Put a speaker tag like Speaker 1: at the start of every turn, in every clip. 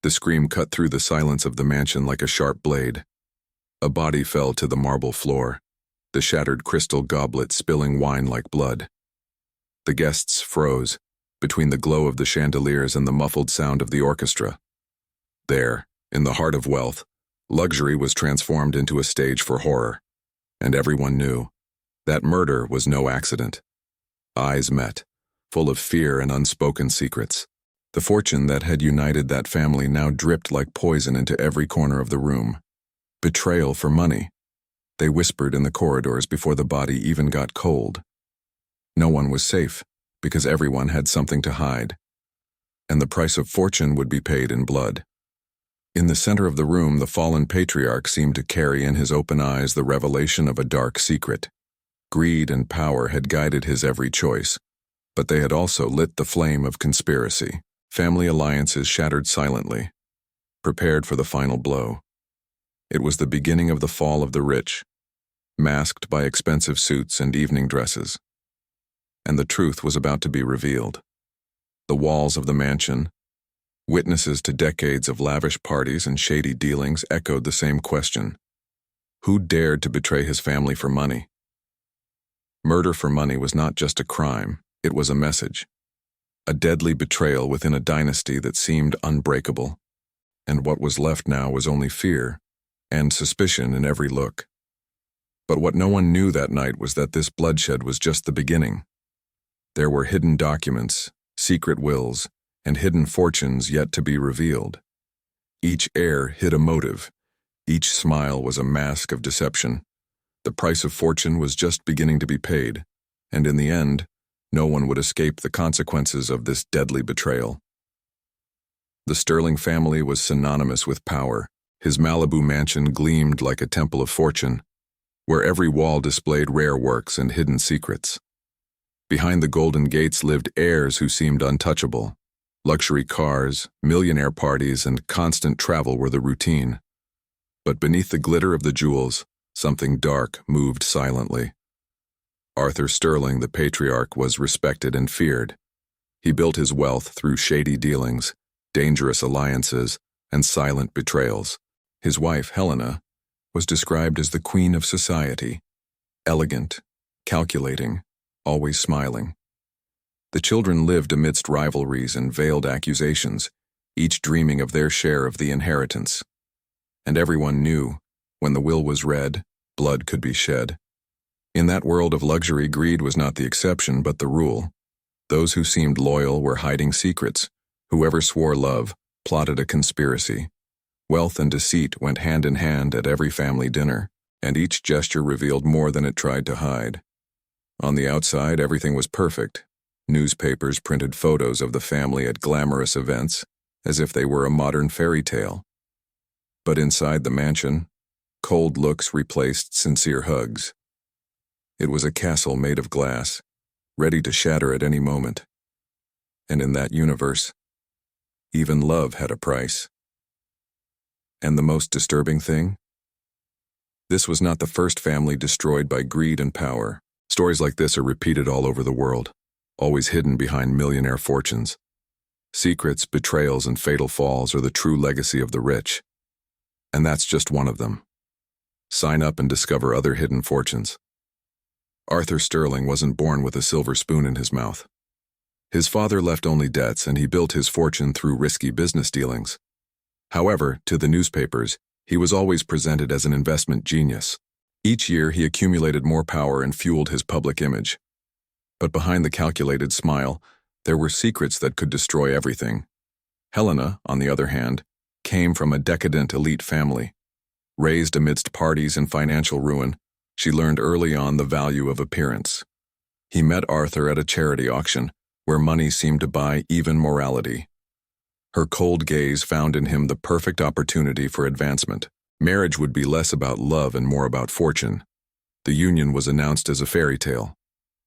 Speaker 1: The scream cut through the silence of the mansion like a sharp blade. A body fell to the marble floor, the shattered crystal goblet spilling wine like blood. The guests froze, between the glow of the chandeliers and the muffled sound of the orchestra. There, in the heart of wealth, luxury was transformed into a stage for horror, and everyone knew that murder was no accident. Eyes met, full of fear and unspoken secrets. The fortune that had united that family now dripped like poison into every corner of the room. Betrayal for money, they whispered in the corridors before the body even got cold. No one was safe, because everyone had something to hide, and the price of fortune would be paid in blood. In the center of the room, the fallen patriarch seemed to carry in his open eyes the revelation of a dark secret. Greed and power had guided his every choice, but they had also lit the flame of conspiracy. Family alliances shattered silently, prepared for the final blow. It was the beginning of the fall of the rich, masked by expensive suits and evening dresses. And the truth was about to be revealed. The walls of the mansion, witnesses to decades of lavish parties and shady dealings, echoed the same question. Who dared to betray his family for money? Murder for money was not just a crime, it was a message. A deadly betrayal within a dynasty that seemed unbreakable. And what was left now was only fear and suspicion in every look. But what no one knew that night was that this bloodshed was just the beginning. There were hidden documents, secret wills, and hidden fortunes yet to be revealed. Each heir hid a motive. Each smile was a mask of deception. The price of fortune was just beginning to be paid, and in the end, no one would escape the consequences of this deadly betrayal. The Sterling family was synonymous with power. His Malibu mansion gleamed like a temple of fortune, where every wall displayed rare works and hidden secrets. Behind the golden gates lived heirs who seemed untouchable. Luxury cars, millionaire parties, and constant travel were the routine. But beneath the glitter of the jewels, something dark moved silently. Arthur Sterling, the patriarch, was respected and feared. He built his wealth through shady dealings, dangerous alliances, and silent betrayals. His wife, Helena, was described as the queen of society, elegant, calculating, always smiling. The children lived amidst rivalries and veiled accusations, each dreaming of their share of the inheritance. And everyone knew, when the will was read, blood could be shed. In that world of luxury, greed was not the exception but the rule. Those who seemed loyal were hiding secrets. Whoever swore love plotted a conspiracy. Wealth and deceit went hand in hand at every family dinner, and each gesture revealed more than it tried to hide. On the outside, everything was perfect. Newspapers printed photos of the family at glamorous events, as if they were a modern fairy tale. But inside the mansion, cold looks replaced sincere hugs. It was a castle made of glass, ready to shatter at any moment. And in that universe, even love had a price. And the most disturbing thing? This was not the first family destroyed by greed and power. Stories like this are repeated all over the world, always hidden behind millionaire fortunes. Secrets, betrayals, and fatal falls are the true legacy of the rich. And that's just one of them. Sign up and discover other hidden fortunes. Arthur Sterling wasn't born with a silver spoon in his mouth. His father left only debts, and he built his fortune through risky business dealings. However, to the newspapers, he was always presented as an investment genius. Each year, he accumulated more power and fueled his public image. But behind the calculated smile, there were secrets that could destroy everything. Helena, on the other hand, came from a decadent elite family. Raised amidst parties and financial ruin, she learned early on the value of appearance. He met Arthur at a charity auction, where money seemed to buy even morality. Her cold gaze found in him the perfect opportunity for advancement. Marriage would be less about love and more about fortune. The union was announced as a fairy tale.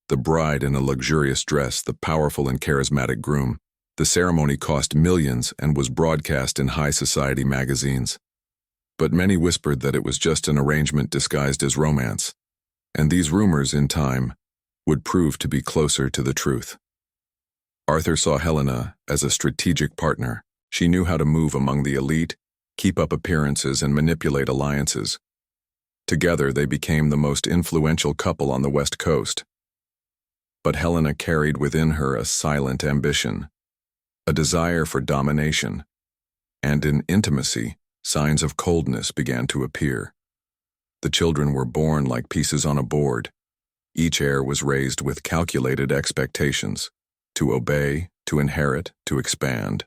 Speaker 1: The bride in a luxurious dress, the powerful and charismatic groom. The ceremony cost millions and was broadcast in high society magazines. But many whispered that it was just an arrangement disguised as romance. And these rumors, in time, would prove to be closer to the truth. Arthur saw Helena as a strategic partner. She knew how to move among the elite, keep up appearances, and manipulate alliances. Together, they became the most influential couple on the West Coast. But Helena carried within her a silent ambition, a desire for domination, and in intimacy, signs of coldness began to appear. The children were born like pieces on a board. Each heir was raised with calculated expectations, to obey, to inherit, to expand.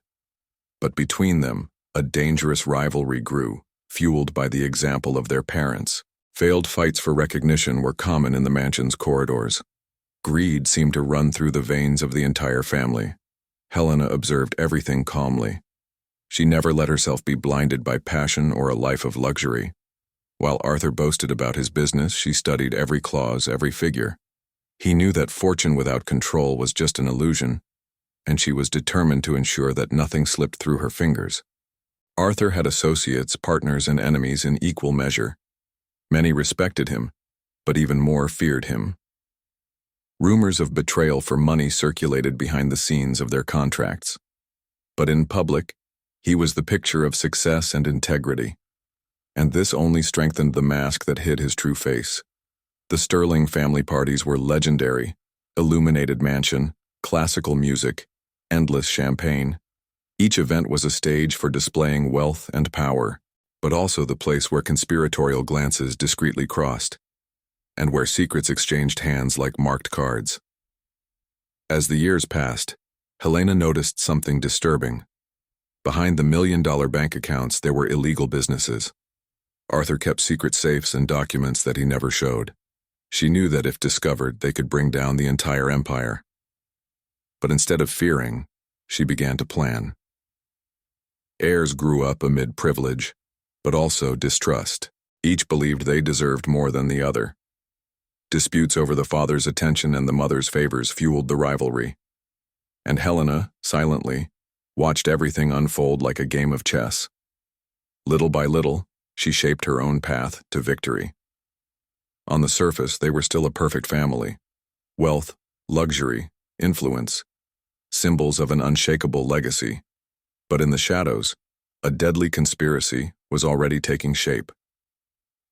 Speaker 1: But between them, a dangerous rivalry grew, fueled by the example of their parents. Failed fights for recognition were common in the mansion's corridors. Greed seemed to run through the veins of the entire family. Helena observed everything calmly. She never let herself be blinded by passion or a life of luxury. While Arthur boasted about his business, she studied every clause, every figure. He knew that fortune without control was just an illusion, and she was determined to ensure that nothing slipped through her fingers. Arthur had associates, partners, and enemies in equal measure. Many respected him, but even more feared him. Rumors of betrayal for money circulated behind the scenes of their contracts. But in public, he was the picture of success and integrity. And this only strengthened the mask that hid his true face. The Sterling family parties were legendary: illuminated mansion, classical music, endless champagne. Each event was a stage for displaying wealth and power, but also the place where conspiratorial glances discreetly crossed, and where secrets exchanged hands like marked cards. As the years passed, Helena noticed something disturbing. Behind the million-dollar bank accounts, there were illegal businesses. Arthur kept secret safes and documents that he never showed. She knew that if discovered, they could bring down the entire empire. But instead of fearing, she began to plan. Heirs grew up amid privilege, but also distrust. Each believed they deserved more than the other. Disputes over the father's attention and the mother's favors fueled the rivalry. And Helena, silently, watched everything unfold like a game of chess. Little by little, she shaped her own path to victory. On the surface, they were still a perfect family. Wealth, luxury, influence, symbols of an unshakable legacy. But in the shadows, a deadly conspiracy was already taking shape.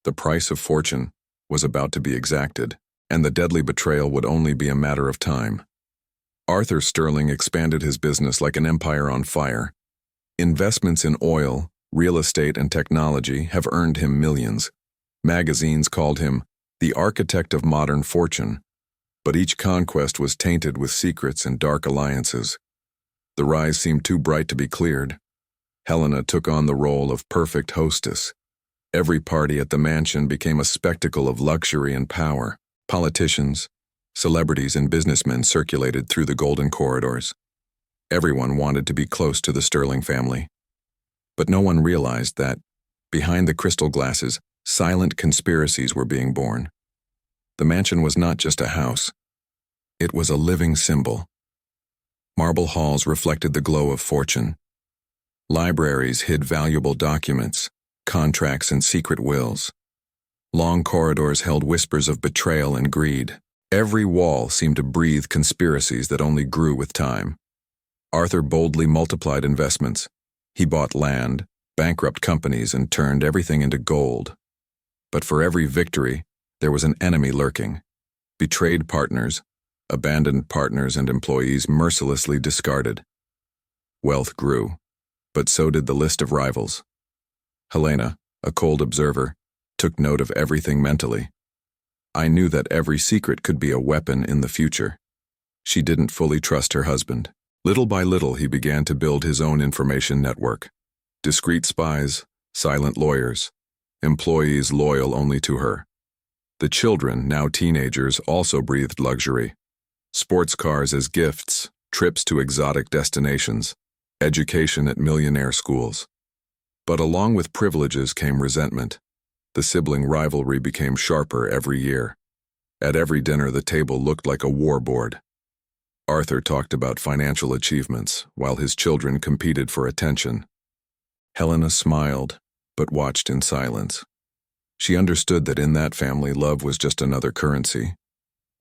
Speaker 1: The price of fortune was about to be exacted, and the deadly betrayal would only be a matter of time. Arthur Sterling expanded his business like an empire on fire. Investments in oil, real estate, and technology have earned him millions. Magazines called him the architect of modern fortune, but each conquest was tainted with secrets and dark alliances. The rise seemed too bright to be cleared. Helena took on the role of perfect hostess. Every party at the mansion became a spectacle of luxury and power. Politicians, celebrities, and businessmen circulated through the golden corridors. Everyone wanted to be close to the Sterling family. But no one realized that, behind the crystal glasses, silent conspiracies were being born. The mansion was not just a house. It was a living symbol. Marble halls reflected the glow of fortune. Libraries hid valuable documents, contracts, and secret wills. Long corridors held whispers of betrayal and greed. Every wall seemed to breathe conspiracies that only grew with time. Arthur boldly multiplied investments. He bought land, bankrupt companies, and turned everything into gold. But for every victory, there was an enemy lurking. Betrayed partners, abandoned partners, and employees mercilessly discarded. Wealth grew, but so did the list of rivals. Helena, a cold observer, took note of everything mentally. I knew that every secret could be a weapon in the future. She didn't fully trust her husband. Little by little, he began to build his own information network. Discreet spies, silent lawyers, employees loyal only to her. The children, now teenagers, also breathed luxury. Sports cars as gifts, trips to exotic destinations, education at millionaire schools. But along with privileges came resentment. The sibling rivalry became sharper every year. At every dinner, the table looked like a war board. Arthur talked about financial achievements, while his children competed for attention. Helena smiled, but watched in silence. She understood that in that family, love was just another currency,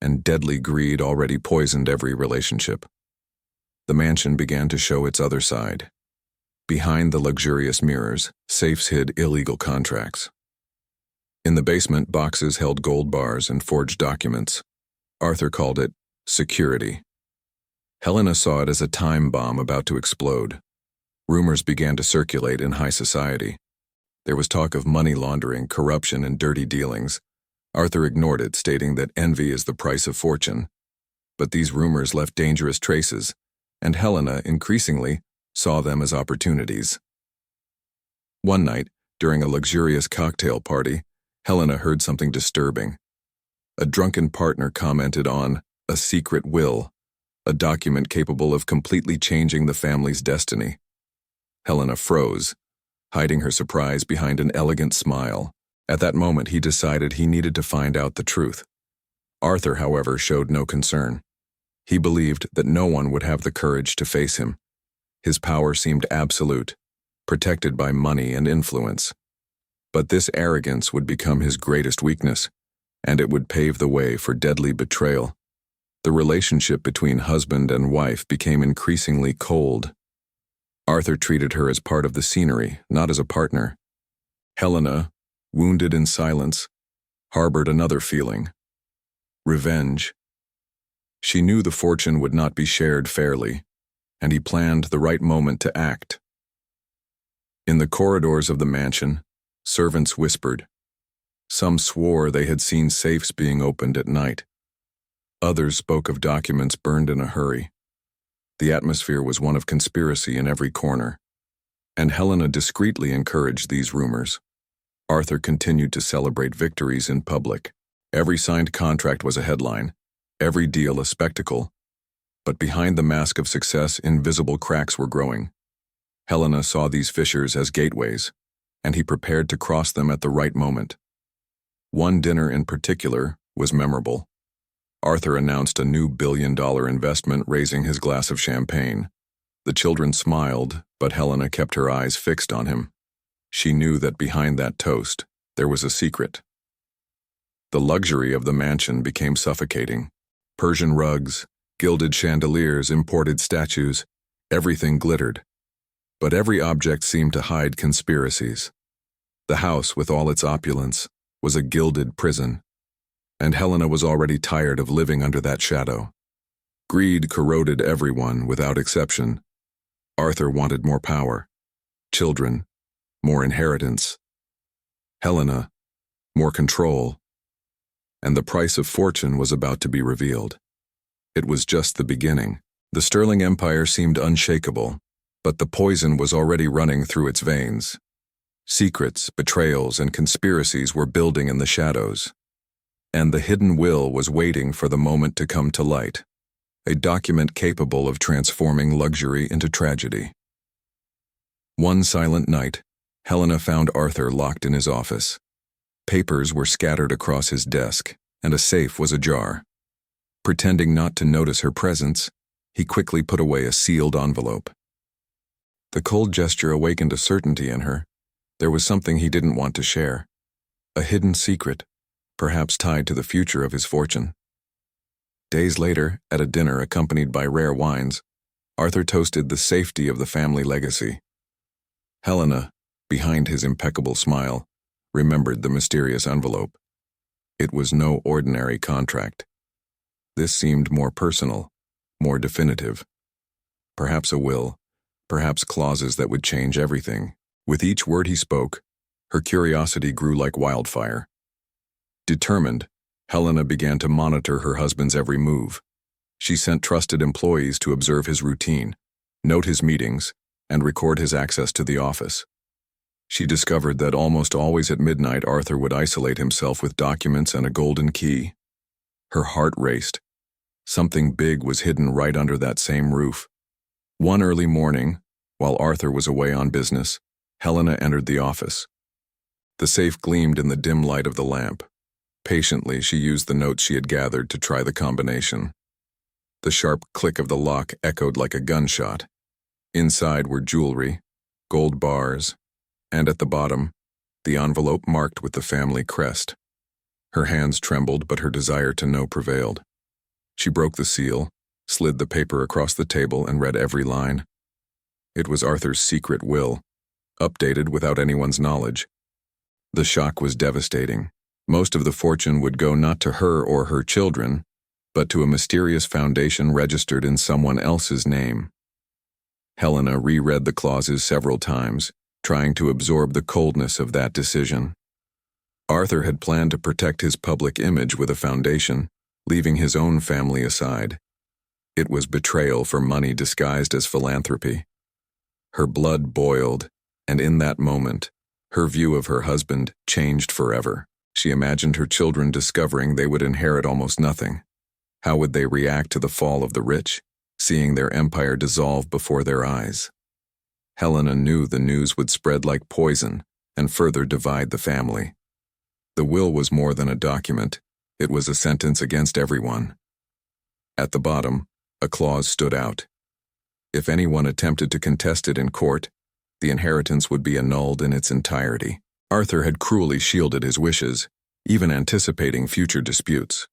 Speaker 1: and deadly greed already poisoned every relationship. The mansion began to show its other side. Behind the luxurious mirrors, safes hid illegal contracts. In the basement, boxes held gold bars and forged documents. Arthur called it security. Helena saw it as a time bomb about to explode. Rumors began to circulate in high society. There was talk of money laundering, corruption, and dirty dealings. Arthur ignored it, stating that envy is the price of fortune. But these rumors left dangerous traces, and Helena, increasingly, saw them as opportunities. One night, during a luxurious cocktail party, Helena heard something disturbing. A drunken partner commented on a secret will, a document capable of completely changing the family's destiny. Helena froze, hiding her surprise behind an elegant smile. At that moment, he decided he needed to find out the truth. Arthur, however, showed no concern. He believed that no one would have the courage to face him. His power seemed absolute, protected by money and influence. But this arrogance would become his greatest weakness, and it would pave the way for deadly betrayal. The relationship between husband and wife became increasingly cold. Arthur treated her as part of the scenery, not as a partner. Helena, wounded in silence, harbored another feeling: revenge. She knew the fortune would not be shared fairly, and he planned the right moment to act. In the corridors of the mansion, servants whispered. Some swore they had seen safes being opened at night. Others spoke of documents burned in a hurry. The atmosphere was one of conspiracy in every corner, and Helena discreetly encouraged these rumors. Arthur continued to celebrate victories in public. Every signed contract was a headline, every deal a spectacle. But behind the mask of success, invisible cracks were growing. Helena saw these fissures as gateways, and he prepared to cross them at the right moment. One dinner in particular was memorable. Arthur announced a new billion-dollar investment, raising his glass of champagne. The children smiled, but Helena kept her eyes fixed on him. She knew that behind that toast, there was a secret. The luxury of the mansion became suffocating. Persian rugs, gilded chandeliers, imported statues, everything glittered. But every object seemed to hide conspiracies. The house, with all its opulence, was a gilded prison, and Helena was already tired of living under that shadow. Greed corroded everyone without exception. Arthur wanted more power, children, more inheritance, Helena, more control, and the price of fortune was about to be revealed. It was just the beginning. The Sterling Empire seemed unshakable, but the poison was already running through its veins. Secrets, betrayals, and conspiracies were building in the shadows, and the hidden will was waiting for the moment to come to light, a document capable of transforming luxury into tragedy. One silent night, Helena found Arthur locked in his office. Papers were scattered across his desk, and a safe was ajar. Pretending not to notice her presence, he quickly put away a sealed envelope. The cold gesture awakened a certainty in her. There was something he didn't want to share, a hidden secret, perhaps tied to the future of his fortune. Days later, at a dinner accompanied by rare wines, Arthur toasted the safety of the family legacy. Helena, behind his impeccable smile, remembered the mysterious envelope. It was no ordinary contract. This seemed more personal, more definitive. Perhaps a will, perhaps clauses that would change everything. With each word he spoke, her curiosity grew like wildfire. Determined, Helena began to monitor her husband's every move. She sent trusted employees to observe his routine, note his meetings, and record his access to the office. She discovered that almost always at midnight Arthur would isolate himself with documents and a golden key. Her heart raced. Something big was hidden right under that same roof. One early morning, while Arthur was away on business, Helena entered the office. The safe gleamed in the dim light of the lamp. Patiently, she used the notes she had gathered to try the combination. The sharp click of the lock echoed like a gunshot. Inside were jewelry, gold bars, and at the bottom, the envelope marked with the family crest. Her hands trembled, but her desire to know prevailed. She broke the seal, slid the paper across the table, and read every line. It was Arthur's secret will, updated without anyone's knowledge. The shock was devastating. Most of the fortune would go not to her or her children, but to a mysterious foundation registered in someone else's name. Helena reread the clauses several times, trying to absorb the coldness of that decision. Arthur had planned to protect his public image with a foundation, leaving his own family aside. It was betrayal for money disguised as philanthropy. Her blood boiled, and in that moment, her view of her husband changed forever. She imagined her children discovering they would inherit almost nothing. How would they react to the fall of the rich, seeing their empire dissolve before their eyes? Helena knew the news would spread like poison and further divide the family. The will was more than a document. It was a sentence against everyone. At the bottom, a clause stood out. If anyone attempted to contest it in court, the inheritance would be annulled in its entirety. Arthur had cruelly shielded his wishes, even anticipating future disputes.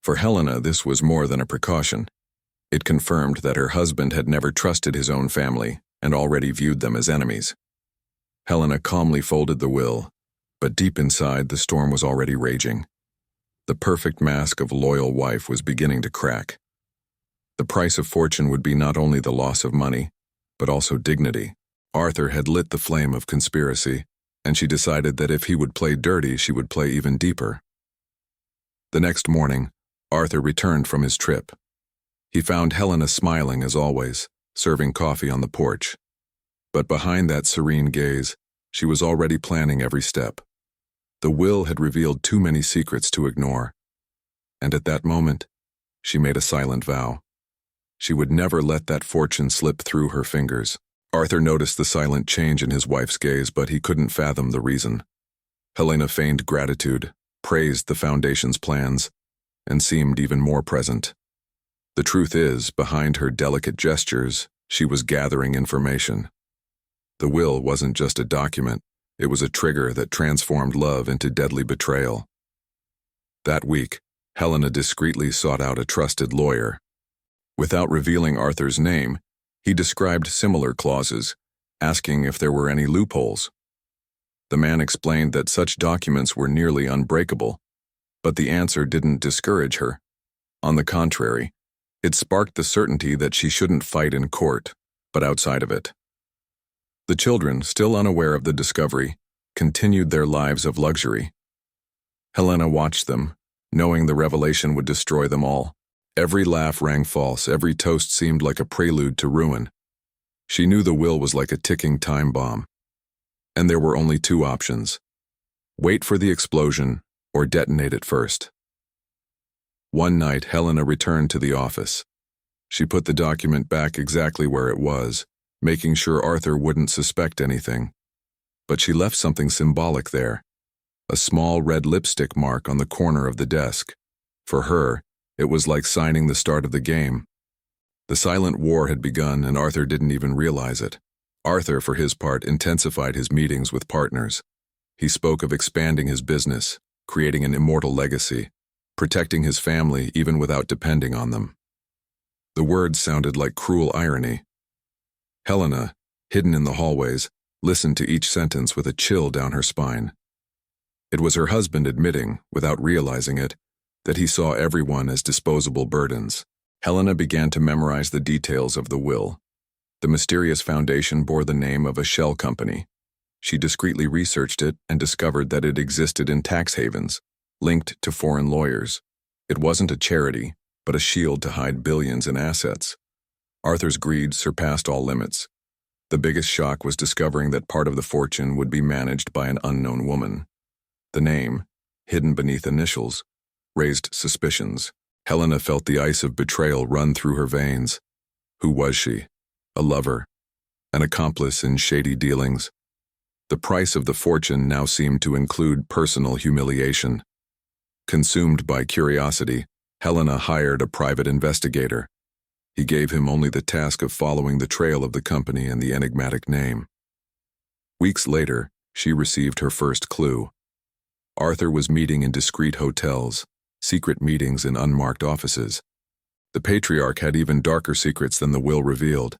Speaker 1: For Helena, this was more than a precaution. It confirmed that her husband had never trusted his own family and already viewed them as enemies. Helena calmly folded the will, but deep inside the storm was already raging. The perfect mask of loyal wife was beginning to crack. The price of fortune would be not only the loss of money, but also dignity. Arthur had lit the flame of conspiracy, and she decided that if he would play dirty, she would play even deeper. The next morning, Arthur returned from his trip. He found Helena smiling as always, serving coffee on the porch. But behind that serene gaze, she was already planning every step. The will had revealed too many secrets to ignore. And at that moment, she made a silent vow. She would never let that fortune slip through her fingers. Arthur noticed the silent change in his wife's gaze, but he couldn't fathom the reason. Helena feigned gratitude, praised the foundation's plans, and seemed even more present. The truth is, behind her delicate gestures, she was gathering information. The will wasn't just a document, it was a trigger that transformed love into deadly betrayal. That week, Helena discreetly sought out a trusted lawyer. Without revealing Arthur's name, he described similar clauses, asking if there were any loopholes. The man explained that such documents were nearly unbreakable, but the answer didn't discourage her. On the contrary, it sparked the certainty that she shouldn't fight in court, but outside of it. The children, still unaware of the discovery, continued their lives of luxury. Helena watched them, knowing the revelation would destroy them all. Every laugh rang false, every toast seemed like a prelude to ruin. She knew the will was like a ticking time bomb. And there were only two options: wait for the explosion or detonate it first. One night, Helena returned to the office. She put the document back exactly where it was, making sure Arthur wouldn't suspect anything. But she left something symbolic there, a small red lipstick mark on the corner of the desk. For her, it was like signing the start of the game. The silent war had begun, and Arthur didn't even realize it. Arthur, for his part, intensified his meetings with partners. He spoke of expanding his business, creating an immortal legacy, protecting his family even without depending on them. The words sounded like cruel irony. Helena, hidden in the hallways, listened to each sentence with a chill down her spine. It was her husband admitting, without realizing it, that he saw everyone as disposable burdens. Helena began to memorize the details of the will. The mysterious foundation bore the name of a shell company. She discreetly researched it and discovered that it existed in tax havens, linked to foreign lawyers. It wasn't a charity, but a shield to hide billions in assets. Arthur's greed surpassed all limits. The biggest shock was discovering that part of the fortune would be managed by an unknown woman. The name, hidden beneath initials, raised suspicions. Helena felt the ice of betrayal run through her veins. Who was she? A lover? An accomplice in shady dealings? The price of the fortune now seemed to include personal humiliation. Consumed by curiosity, Helena hired a private investigator. He gave him only the task of following the trail of the company and the enigmatic name. Weeks later, she received her first clue. Arthur was meeting in discreet hotels, secret meetings in unmarked offices. The patriarch had even darker secrets than the will revealed.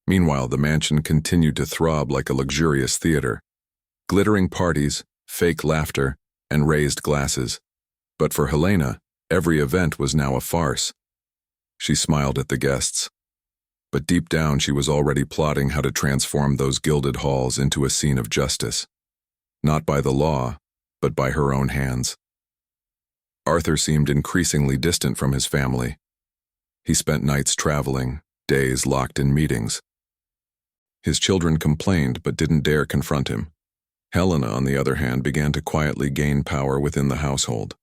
Speaker 1: Meanwhile, the mansion continued to throb like a luxurious theater. Glittering parties, fake laughter, and raised glasses. But for Helena, every event was now a farce. She smiled at the guests. But deep down she was already plotting how to transform those gilded halls into a scene of justice. Not by the law, but by her own hands. Arthur seemed increasingly distant from his family. He spent nights traveling, days locked in meetings. His children complained but didn't dare confront him. Helena, on the other hand, began to quietly gain power within the household.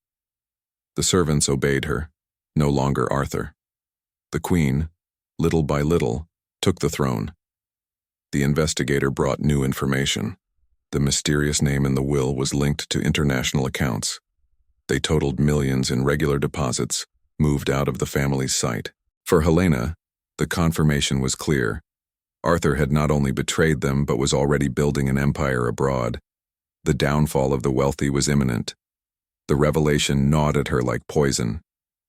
Speaker 1: The servants obeyed her, no longer Arthur. The queen, little by little, took the throne. The investigator brought new information. The mysterious name in the will was linked to international accounts. They totaled millions in regular deposits, moved out of the family's sight. For Helena, the confirmation was clear. Arthur had not only betrayed them but was already building an empire abroad. The downfall of the wealthy was imminent. The revelation gnawed at her like poison.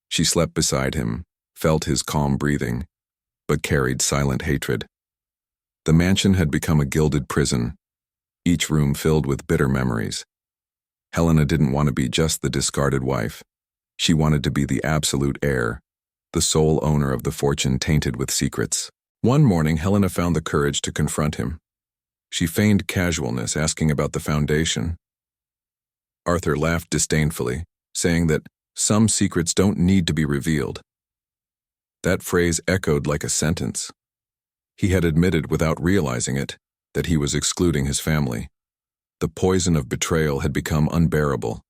Speaker 1: She slept beside him, felt his calm breathing, but carried silent hatred. The mansion had become a gilded prison, each room filled with bitter memories. Helena didn't want to be just the discarded wife. She wanted to be the absolute heir, the sole owner of the fortune tainted with secrets. One morning, Helena found the courage to confront him. She feigned casualness, asking about the foundation. Arthur laughed disdainfully, saying that some secrets don't need to be revealed. That phrase echoed like a sentence. He had admitted without realizing it that he was excluding his family. The poison of betrayal had become unbearable.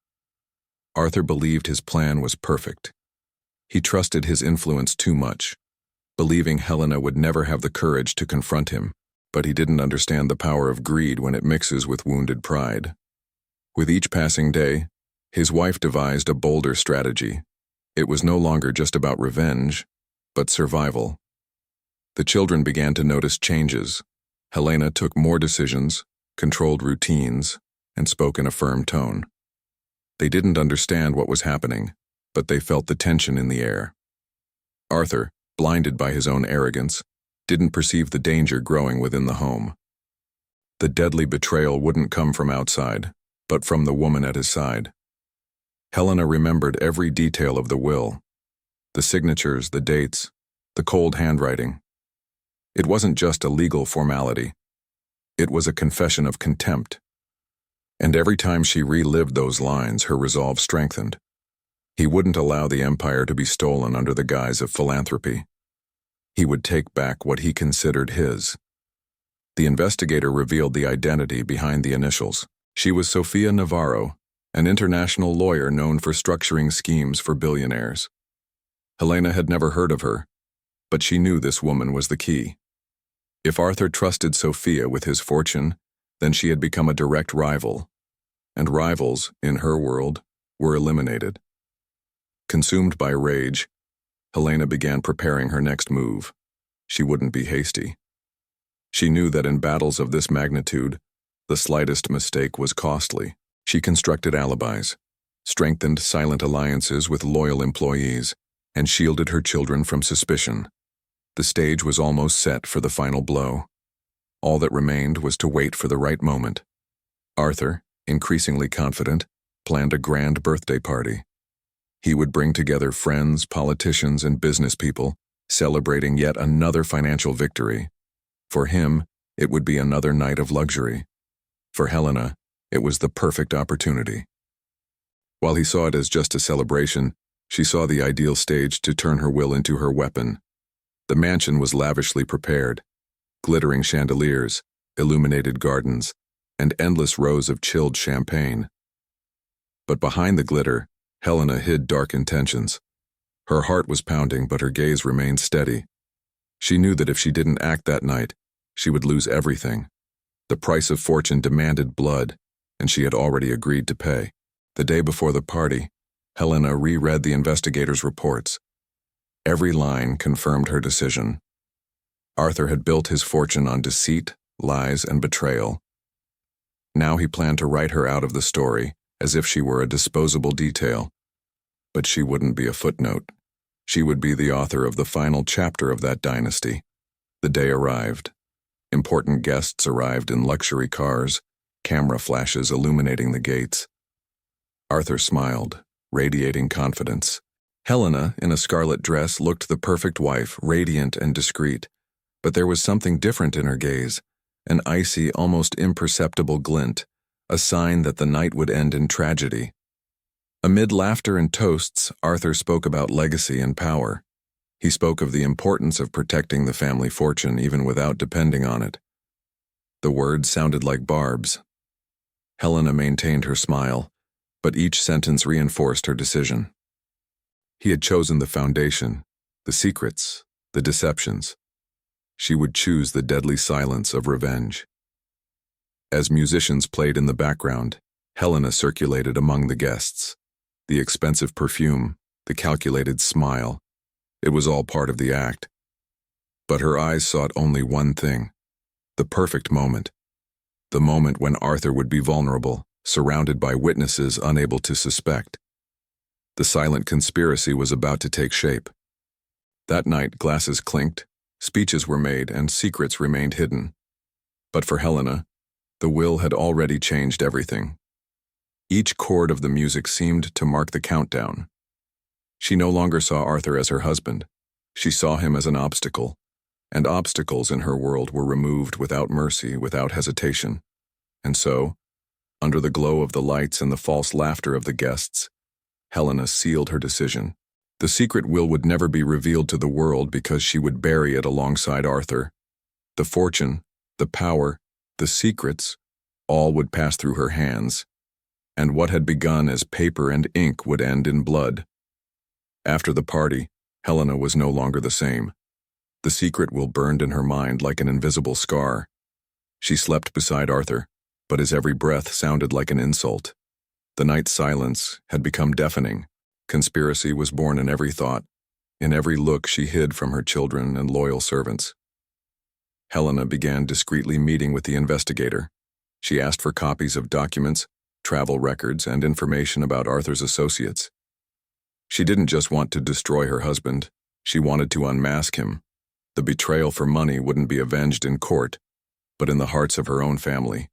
Speaker 1: Arthur believed his plan was perfect. He trusted his influence too much, believing Helena would never have the courage to confront him, but he didn't understand the power of greed when it mixes with wounded pride. With each passing day, his wife devised a bolder strategy. It was no longer just about revenge, but survival. The children began to notice changes. Helena took more decisions, controlled routines, and spoke in a firm tone. They didn't understand what was happening, but they felt the tension in the air. Arthur, blinded by his own arrogance, didn't perceive the danger growing within the home. The deadly betrayal wouldn't come from outside, but from the woman at his side. Helena remembered every detail of the will, the signatures, the dates, the cold handwriting. It wasn't just a legal formality. It was a confession of contempt. And every time she relived those lines, her resolve strengthened. He wouldn't allow the empire to be stolen under the guise of philanthropy. He would take back what he considered his. The investigator revealed the identity behind the initials. She was Sofia Navarro, an international lawyer known for structuring schemes for billionaires. Helena had never heard of her, but she knew this woman was the key. If Arthur trusted Sofia with his fortune, then she had become a direct rival, and rivals, in her world, were eliminated. Consumed by rage, Helena began preparing her next move. She wouldn't be hasty. She knew that in battles of this magnitude, the slightest mistake was costly. She constructed alibis, strengthened silent alliances with loyal employees, and shielded her children from suspicion. The stage was almost set for the final blow. All that remained was to wait for the right moment. Arthur, increasingly confident, planned a grand birthday party. He would bring together friends, politicians, and business people, celebrating yet another financial victory. For him, it would be another night of luxury. For Helena, it was the perfect opportunity. While he saw it as just a celebration, she saw the ideal stage to turn her will into her weapon. The mansion was lavishly prepared. Glittering chandeliers, illuminated gardens, and endless rows of chilled champagne. But behind the glitter, Helena hid dark intentions. Her heart was pounding, but her gaze remained steady. She knew that if she didn't act that night, she would lose everything. The price of fortune demanded blood, and she had already agreed to pay. The day before the party, Helena reread the investigator's reports. Every line confirmed her decision. Arthur had built his fortune on deceit, lies, and betrayal. Now he planned to write her out of the story, as if she were a disposable detail. But she wouldn't be a footnote. She would be the author of the final chapter of that dynasty. The day arrived. Important guests arrived in luxury cars, camera flashes illuminating the gates. Arthur smiled, radiating confidence. Helena, in a scarlet dress, looked the perfect wife, radiant and discreet. But there was something different in her gaze, an icy, almost imperceptible glint, a sign that the night would end in tragedy. Amid laughter and toasts, Arthur spoke about legacy and power. He spoke of the importance of protecting the family fortune even without depending on it. The words sounded like barbs. Helena maintained her smile, but each sentence reinforced her decision. He had chosen the foundation, the secrets, the deceptions. She would choose the deadly silence of revenge. As musicians played in the background, Helena circulated among the guests. The expensive perfume, the calculated smile, it was all part of the act. But her eyes sought only one thing, the perfect moment. The moment when Arthur would be vulnerable, surrounded by witnesses unable to suspect. The silent conspiracy was about to take shape. That night, glasses clinked, speeches were made, and secrets remained hidden. But for Helena, the will had already changed everything. Each chord of the music seemed to mark the countdown. She no longer saw Arthur as her husband. She saw him as an obstacle, and obstacles in her world were removed without mercy, without hesitation. And so, under the glow of the lights and the false laughter of the guests, Helena sealed her decision. The secret will would never be revealed to the world because she would bury it alongside Arthur. The fortune, the power, the secrets, all would pass through her hands, and what had begun as paper and ink would end in blood. After the party, Helena was no longer the same. The secret will burned in her mind like an invisible scar. She slept beside Arthur, but his every breath sounded like an insult. The night's silence had become deafening. Conspiracy was born in every thought, in every look she hid from her children and loyal servants. Helena began discreetly meeting with the investigator. She asked for copies of documents, travel records, and information about Arthur's associates. She didn't just want to destroy her husband, she wanted to unmask him. The betrayal for money wouldn't be avenged in court, but in the hearts of her own family.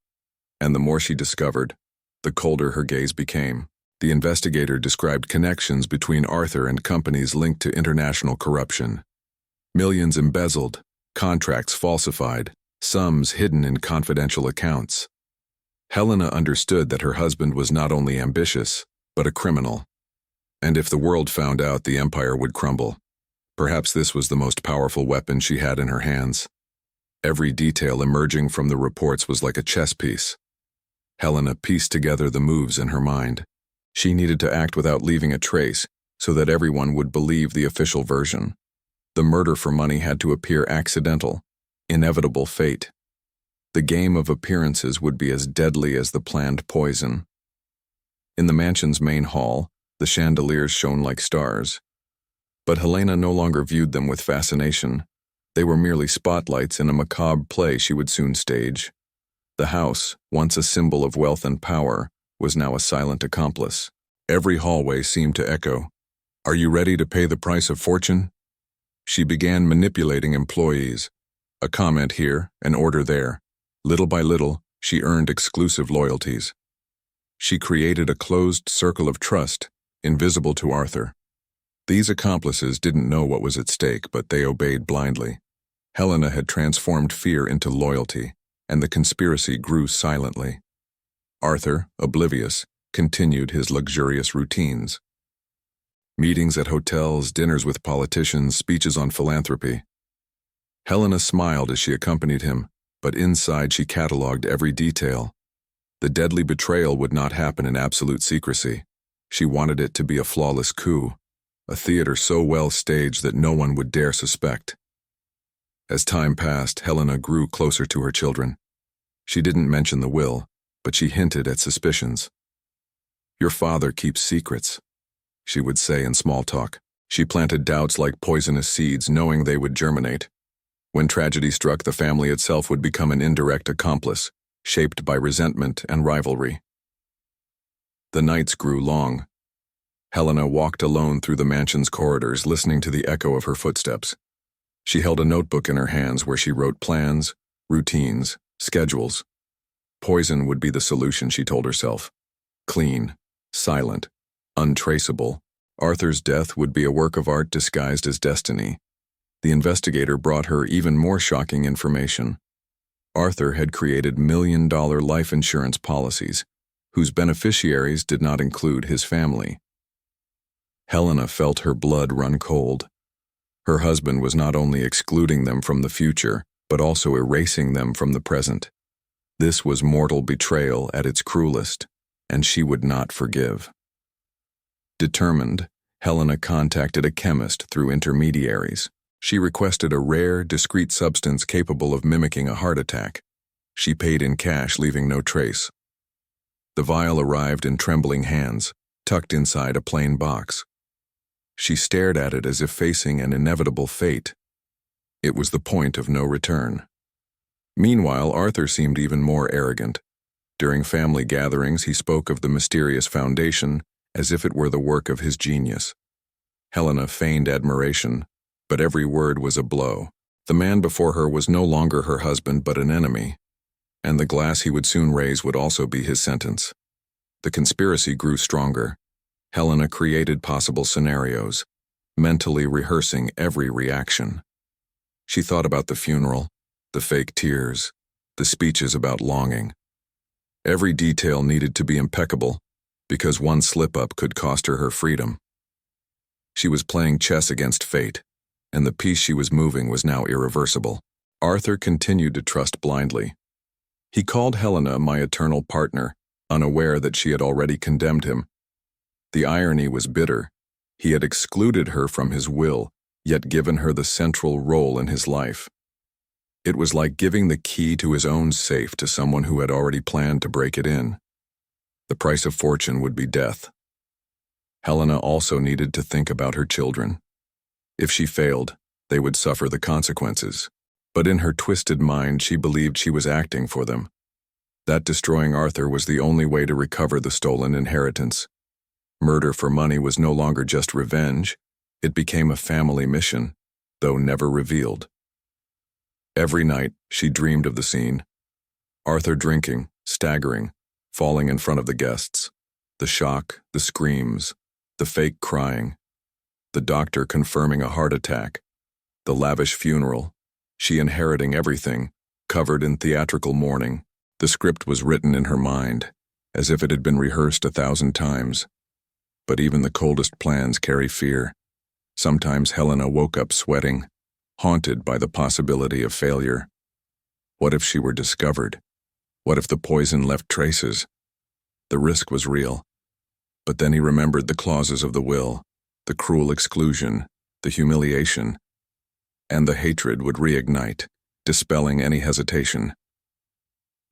Speaker 1: And the more she discovered, the colder her gaze became. The investigator described connections between Arthur and companies linked to international corruption. Millions embezzled, contracts falsified, sums hidden in confidential accounts. Helena understood that her husband was not only ambitious, but a criminal. And if the world found out, the empire would crumble. Perhaps this was the most powerful weapon she had in her hands. Every detail emerging from the reports was like a chess piece. Helena pieced together the moves in her mind. She needed to act without leaving a trace, so that everyone would believe the official version. The murder for money had to appear accidental, inevitable fate. The game of appearances would be as deadly as the planned poison. In the mansion's main hall, the chandeliers shone like stars. But Helena no longer viewed them with fascination. They were merely spotlights in a macabre play she would soon stage. The house, once a symbol of wealth and power, was now a silent accomplice. Every hallway seemed to echo, "Are you ready to pay the price of fortune?" She began manipulating employees. A comment here, an order there. Little by little, she earned exclusive loyalties. She created a closed circle of trust, invisible to Arthur. These accomplices didn't know what was at stake, but they obeyed blindly. Helena had transformed fear into loyalty, and the conspiracy grew silently. Arthur, oblivious, continued his luxurious routines. Meetings at hotels, dinners with politicians, speeches on philanthropy. Helena smiled as she accompanied him, but inside she catalogued every detail. The deadly betrayal would not happen in absolute secrecy. She wanted it to be a flawless coup, a theater so well staged that no one would dare suspect. As time passed, Helena grew closer to her children. She didn't mention the will, but she hinted at suspicions. "Your father keeps secrets," she would say in small talk. She planted doubts like poisonous seeds, knowing they would germinate. When tragedy struck, the family itself would become an indirect accomplice, shaped by resentment and rivalry. The nights grew long. Helena walked alone through the mansion's corridors, listening to the echo of her footsteps. She held a notebook in her hands where she wrote plans, routines, schedules. Poison would be the solution, she told herself. Clean, silent, untraceable. Arthur's death would be a work of art disguised as destiny. The investigator brought her even more shocking information. Arthur had created million-dollar life insurance policies, whose beneficiaries did not include his family. Helena felt her blood run cold. Her husband was not only excluding them from the future, but also erasing them from the present. This was mortal betrayal at its cruelest, and she would not forgive. Determined, Helena contacted a chemist through intermediaries. She requested a rare, discreet substance capable of mimicking a heart attack. She paid in cash, leaving no trace. The vial arrived in trembling hands, tucked inside a plain box. She stared at it as if facing an inevitable fate. It was the point of no return. Meanwhile, Arthur seemed even more arrogant. During family gatherings, he spoke of the mysterious foundation as if it were the work of his genius. Helena feigned admiration, but every word was a blow. The man before her was no longer her husband but an enemy, and the glass he would soon raise would also be his sentence. The conspiracy grew stronger. Helena created possible scenarios, mentally rehearsing every reaction. She thought about the funeral, the fake tears, the speeches about longing. Every detail needed to be impeccable, because one slip-up could cost her her freedom. She was playing chess against fate, and the piece she was moving was now irreversible. Arthur continued to trust blindly. He called Helena my eternal partner, unaware that she had already condemned him. The irony was bitter. He had excluded her from his will, yet given her the central role in his life. It was like giving the key to his own safe to someone who had already planned to break it in. The price of fortune would be death. Helena also needed to think about her children. If she failed, they would suffer the consequences. But in her twisted mind, she believed she was acting for them. That destroying Arthur was the only way to recover the stolen inheritance. Murder for money was no longer just revenge. It became a family mission, though never revealed. Every night, she dreamed of the scene. Arthur drinking, staggering, falling in front of the guests. The shock, the screams, the fake crying. The doctor confirming a heart attack. The lavish funeral. She inheriting everything, covered in theatrical mourning. The script was written in her mind, as if it had been rehearsed 1,000 times. But even the coldest plans carry fear. Sometimes Helena woke up sweating, haunted by the possibility of failure. What if she were discovered? What if the poison left traces? The risk was real. But then he remembered the clauses of the will, the cruel exclusion, the humiliation, and the hatred would reignite, dispelling any hesitation.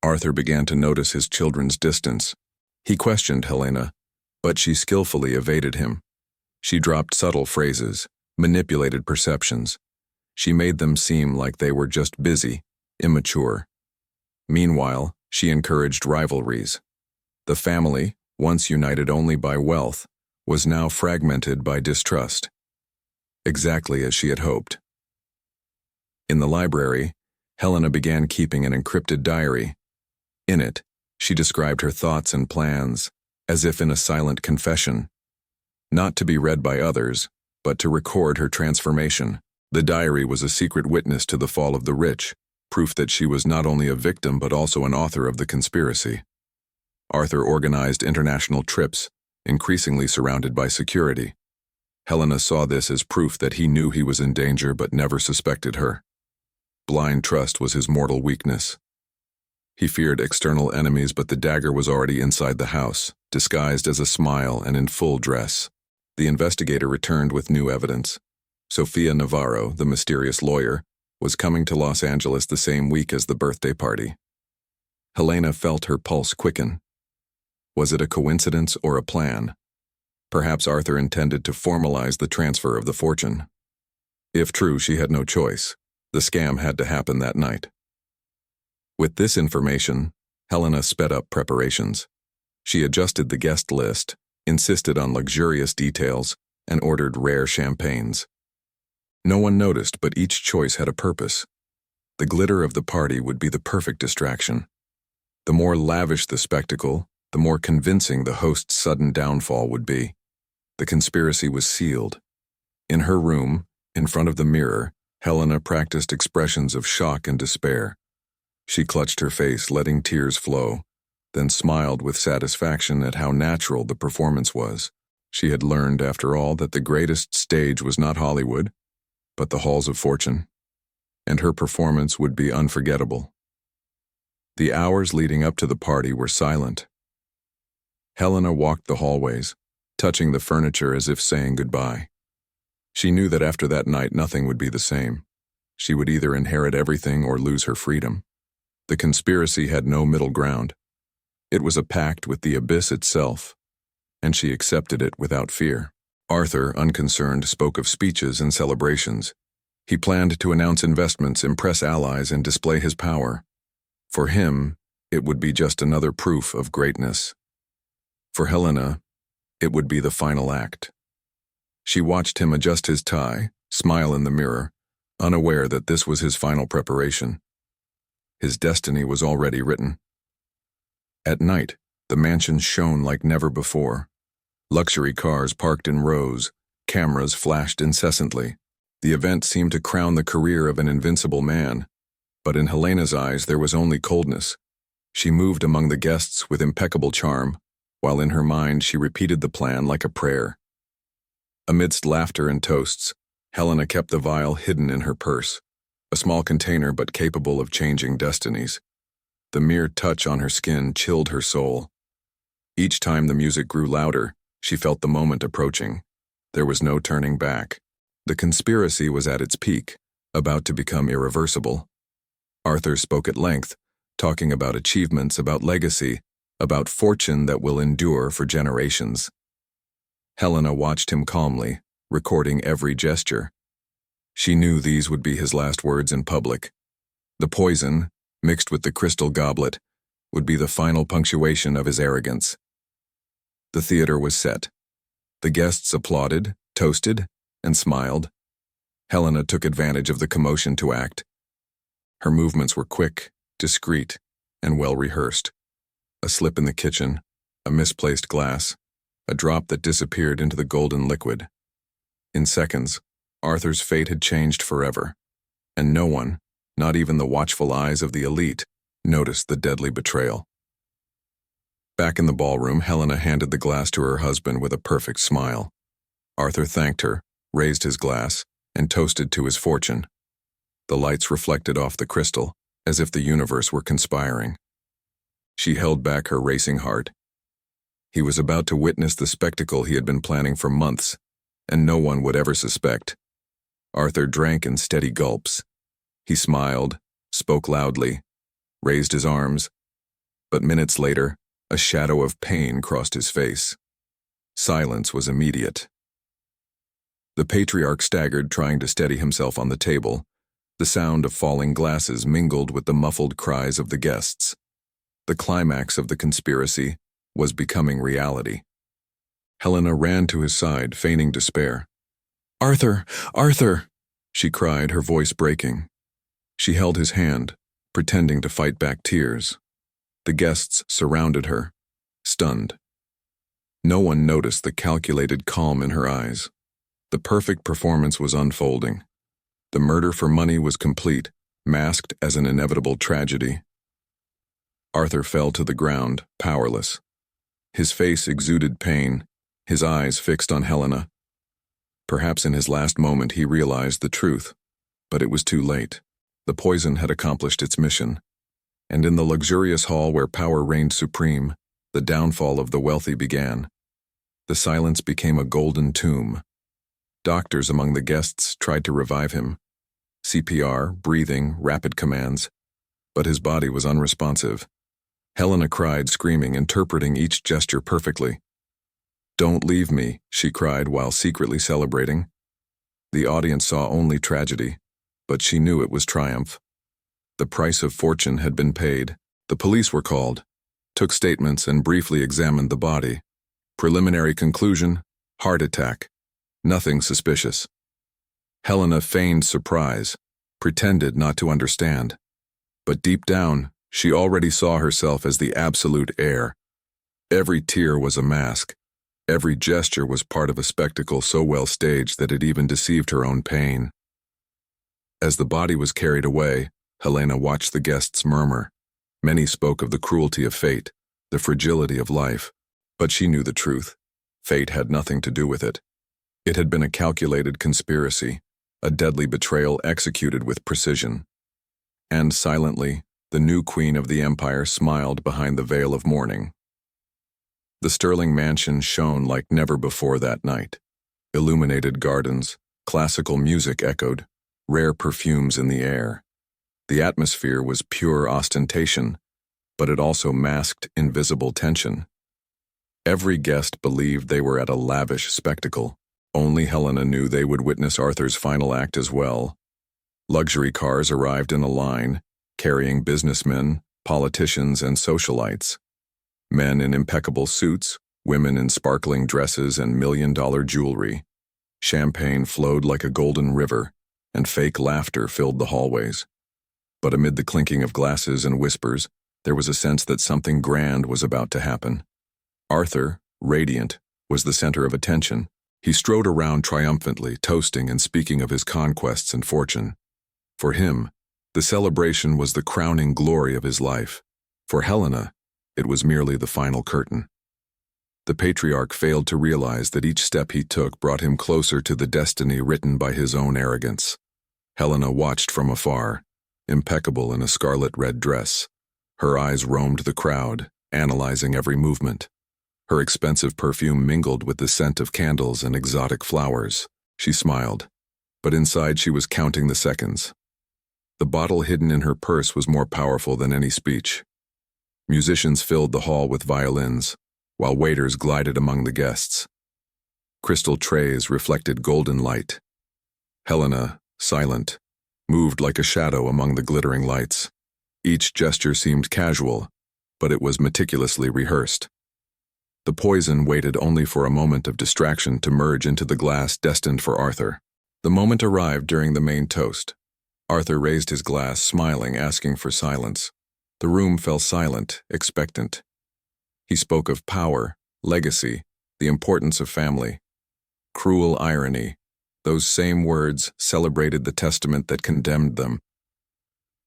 Speaker 1: Arthur began to notice his children's distance. He questioned Helena, but she skillfully evaded him. She dropped subtle phrases, manipulated perceptions. She made them seem like they were just busy, immature. Meanwhile, she encouraged rivalries. The family, once united only by wealth, was now fragmented by distrust. Exactly as she had hoped. In the library, Helena began keeping an encrypted diary. In it, she described her thoughts and plans, as if in a silent confession. Not to be read by others, but to record her transformation. The diary was a secret witness to the fall of the rich, proof that she was not only a victim but also an author of the conspiracy. Arthur organized international trips, increasingly surrounded by security. Helena saw this as proof that he knew he was in danger but never suspected her. Blind trust was his mortal weakness. He feared external enemies, but the dagger was already inside the house, disguised as a smile and in full dress. The investigator returned with new evidence. Sofia Navarro, the mysterious lawyer, was coming to Los Angeles the same week as the birthday party. Helena felt her pulse quicken. Was it a coincidence or a plan? Perhaps Arthur intended to formalize the transfer of the fortune. If true, she had no choice. The scam had to happen that night. With this information, Helena sped up preparations. She adjusted the guest list, insisted on luxurious details, and ordered rare champagnes. No one noticed, but each choice had a purpose. The The glitter of the party would be the perfect distraction. The more lavish the spectacle, the more convincing the host's sudden downfall would be. The conspiracy was sealed. In her room, in front of the mirror, Helena practiced expressions of shock and despair. She clutched her face, letting tears flow, then smiled with satisfaction at how natural the performance was. She had learned, after all, that the greatest stage was not Hollywood, but the halls of fortune, and her performance would be unforgettable. The hours leading up to the party were silent. Helena walked the hallways, touching the furniture as if saying goodbye. She knew that after that night nothing would be the same. She would either inherit everything or lose her freedom. The conspiracy had no middle ground. It was a pact with the abyss itself, and she accepted it without fear. Arthur, unconcerned, spoke of speeches and celebrations. He planned to announce investments, impress allies, and display his power. For him, it would be just another proof of greatness. For Helena, it would be the final act. She watched him adjust his tie, smile in the mirror, unaware that this was his final preparation. His destiny was already written. At night, the mansion shone like never before. Luxury cars parked in rows, cameras flashed incessantly. The event seemed to crown the career of an invincible man, but in Helena's eyes there was only coldness. She moved among the guests with impeccable charm, while in her mind she repeated the plan like a prayer. Amidst laughter and toasts, Helena kept the vial hidden in her purse, a small container but capable of changing destinies. The mere touch on her skin chilled her soul. Each time the music grew louder, she felt the moment approaching. There was no turning back. The conspiracy was at its peak, about to become irreversible. Arthur spoke at length, talking about achievements, about legacy, about fortune that will endure for generations. Helena watched him calmly, recording every gesture. She knew these would be his last words in public. The poison, mixed with the crystal goblet, would be the final punctuation of his arrogance. The theater was set. The guests applauded, toasted, and smiled. Helena took advantage of the commotion to act. Her movements were quick, discreet, and well-rehearsed. A slip in the kitchen, a misplaced glass, a drop that disappeared into the golden liquid. In seconds, Arthur's fate had changed forever, and no one, not even the watchful eyes of the elite, noticed the deadly betrayal. Back in the ballroom, Helena handed the glass to her husband with a perfect smile. Arthur thanked her, raised his glass, and toasted to his fortune. The lights reflected off the crystal, as if the universe were conspiring. She held back her racing heart. He was about to witness the spectacle he had been planning for months, and no one would ever suspect. Arthur drank in steady gulps. He smiled, spoke loudly, raised his arms, but minutes later, a shadow of pain crossed his face. Silence was immediate. The patriarch staggered, trying to steady himself on the table. The sound of falling glasses mingled with the muffled cries of the guests. The climax of the conspiracy was becoming reality. Helena ran to his side, feigning despair. "Arthur! Arthur!" she cried, her voice breaking. She held his hand, pretending to fight back tears. The guests surrounded her, stunned. No one noticed the calculated calm in her eyes. The perfect performance was unfolding. The murder for money was complete, masked as an inevitable tragedy. Arthur fell to the ground, powerless. His face exuded pain, his eyes fixed on Helena. Perhaps in his last moment he realized the truth, but it was too late. The poison had accomplished its mission, and in the luxurious hall where power reigned supreme, the downfall of the wealthy began. The silence became a golden tomb. Doctors among the guests tried to revive him. CPR, breathing, rapid commands, but his body was unresponsive. Helena cried, screaming, interpreting each gesture perfectly. "Don't leave me," she cried while secretly celebrating. The audience saw only tragedy, but she knew it was triumph. The price of fortune had been paid. The police were called, took statements, and briefly examined the body. Preliminary conclusion: heart attack. Nothing suspicious. Helena feigned surprise, pretended not to understand. But deep down, she already saw herself as the absolute heir. Every tear was a mask. Every gesture was part of a spectacle so well staged that it even deceived her own pain. As the body was carried away, Helena watched the guests murmur. Many spoke of the cruelty of fate, the fragility of life, but she knew the truth. Fate had nothing to do with it. It had been a calculated conspiracy, a deadly betrayal executed with precision. And silently, the new queen of the empire smiled behind the veil of mourning. The Sterling mansion shone like never before that night. Illuminated gardens, classical music echoed, rare perfumes in the air. The atmosphere was pure ostentation, but it also masked invisible tension. Every guest believed they were at a lavish spectacle. Only Helena knew they would witness Arthur's final act as well. Luxury cars arrived in a line, carrying businessmen, politicians, and socialites. Men in impeccable suits, women in sparkling dresses and million-dollar jewelry. Champagne flowed like a golden river, and fake laughter filled the hallways. But amid the clinking of glasses and whispers, there was a sense that something grand was about to happen. Arthur, radiant, was the center of attention. He strode around triumphantly, toasting and speaking of his conquests and fortune. For him, the celebration was the crowning glory of his life. For Helena, it was merely the final curtain. The patriarch failed to realize that each step he took brought him closer to the destiny written by his own arrogance. Helena watched from afar, impeccable in a scarlet-red dress. Her eyes roamed the crowd, analyzing every movement. Her expensive perfume mingled with the scent of candles and exotic flowers. She smiled, but inside she was counting the seconds. The bottle hidden in her purse was more powerful than any speech. Musicians filled the hall with violins, while waiters glided among the guests. Crystal trays reflected golden light. Helena, silent, moved like a shadow among the glittering lights. Each gesture seemed casual, but it was meticulously rehearsed. The poison waited only for a moment of distraction to merge into the glass destined for Arthur. The moment arrived during the main toast. Arthur raised his glass, smiling, asking for silence. The room fell silent, expectant. He spoke of power, legacy, the importance of family. Cruel irony, those same words celebrated the testament that condemned them.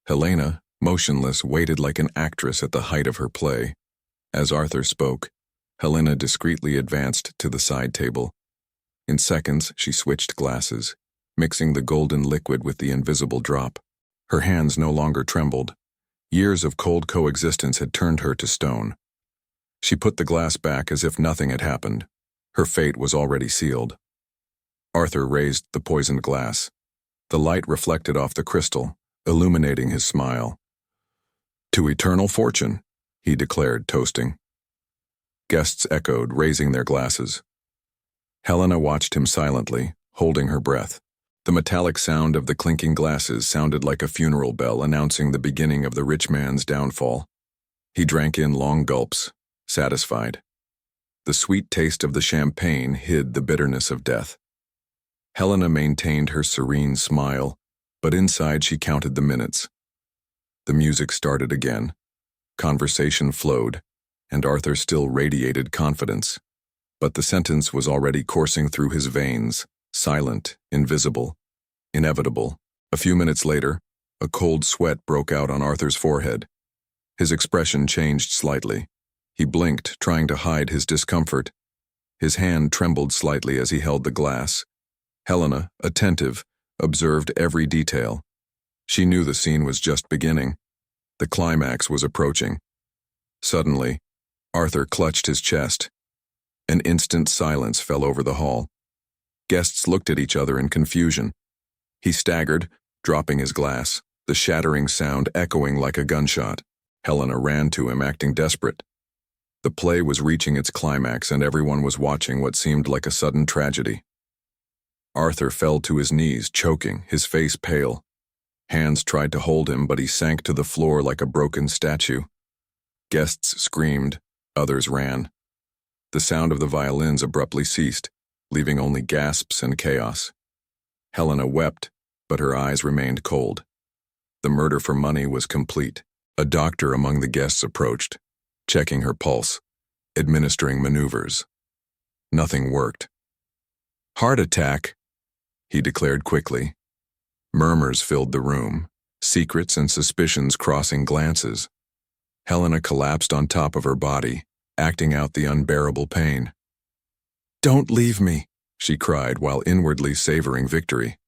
Speaker 1: Helena, motionless, waited like an actress at the height of her play. As Arthur spoke, Helena discreetly advanced to the side table. In seconds, she switched glasses, mixing the golden liquid with the invisible drop. Her hands no longer trembled. Years of cold coexistence had turned her to stone. She put the glass back as if nothing had happened. Her fate was already sealed. Arthur raised the poisoned glass. The light reflected off the crystal, illuminating his smile. "To eternal fortune," he declared, toasting. Guests echoed, raising their glasses. Helena watched him silently, holding her breath. The metallic sound of the clinking glasses sounded like a funeral bell announcing the beginning of the rich man's downfall. He drank in long gulps, satisfied. The sweet taste of the champagne hid the bitterness of death. Helena maintained her serene smile, but inside she counted the minutes. The music started again. Conversation flowed, and Arthur still radiated confidence. But the sentence was already coursing through his veins, silent, invisible, inevitable. A few minutes later, a cold sweat broke out on Arthur's forehead. His expression changed slightly. He blinked, trying to hide his discomfort. His hand trembled slightly as he held the glass. Helena, attentive, observed every detail. She knew the scene was just beginning. The climax was approaching. Suddenly, Arthur clutched his chest. An instant silence fell over the hall. Guests looked at each other in confusion. He staggered, dropping his glass, the shattering sound echoing like a gunshot. Helena ran to him, acting desperate. The play was reaching its climax, and everyone was watching what seemed like a sudden tragedy. Arthur fell to his knees, choking, his face pale. Hands tried to hold him, but he sank to the floor like a broken statue. Guests screamed, others ran. The sound of the violins abruptly ceased, leaving only gasps and chaos. Helena wept, but her eyes remained cold. The murder for money was complete. A doctor among the guests approached, checking her pulse, administering maneuvers. Nothing worked. "Heart attack," he declared quickly. Murmurs filled the room, secrets and suspicions crossing glances. Helena collapsed on top of her body, acting out the unbearable pain. "Don't leave me," she cried while inwardly savoring victory.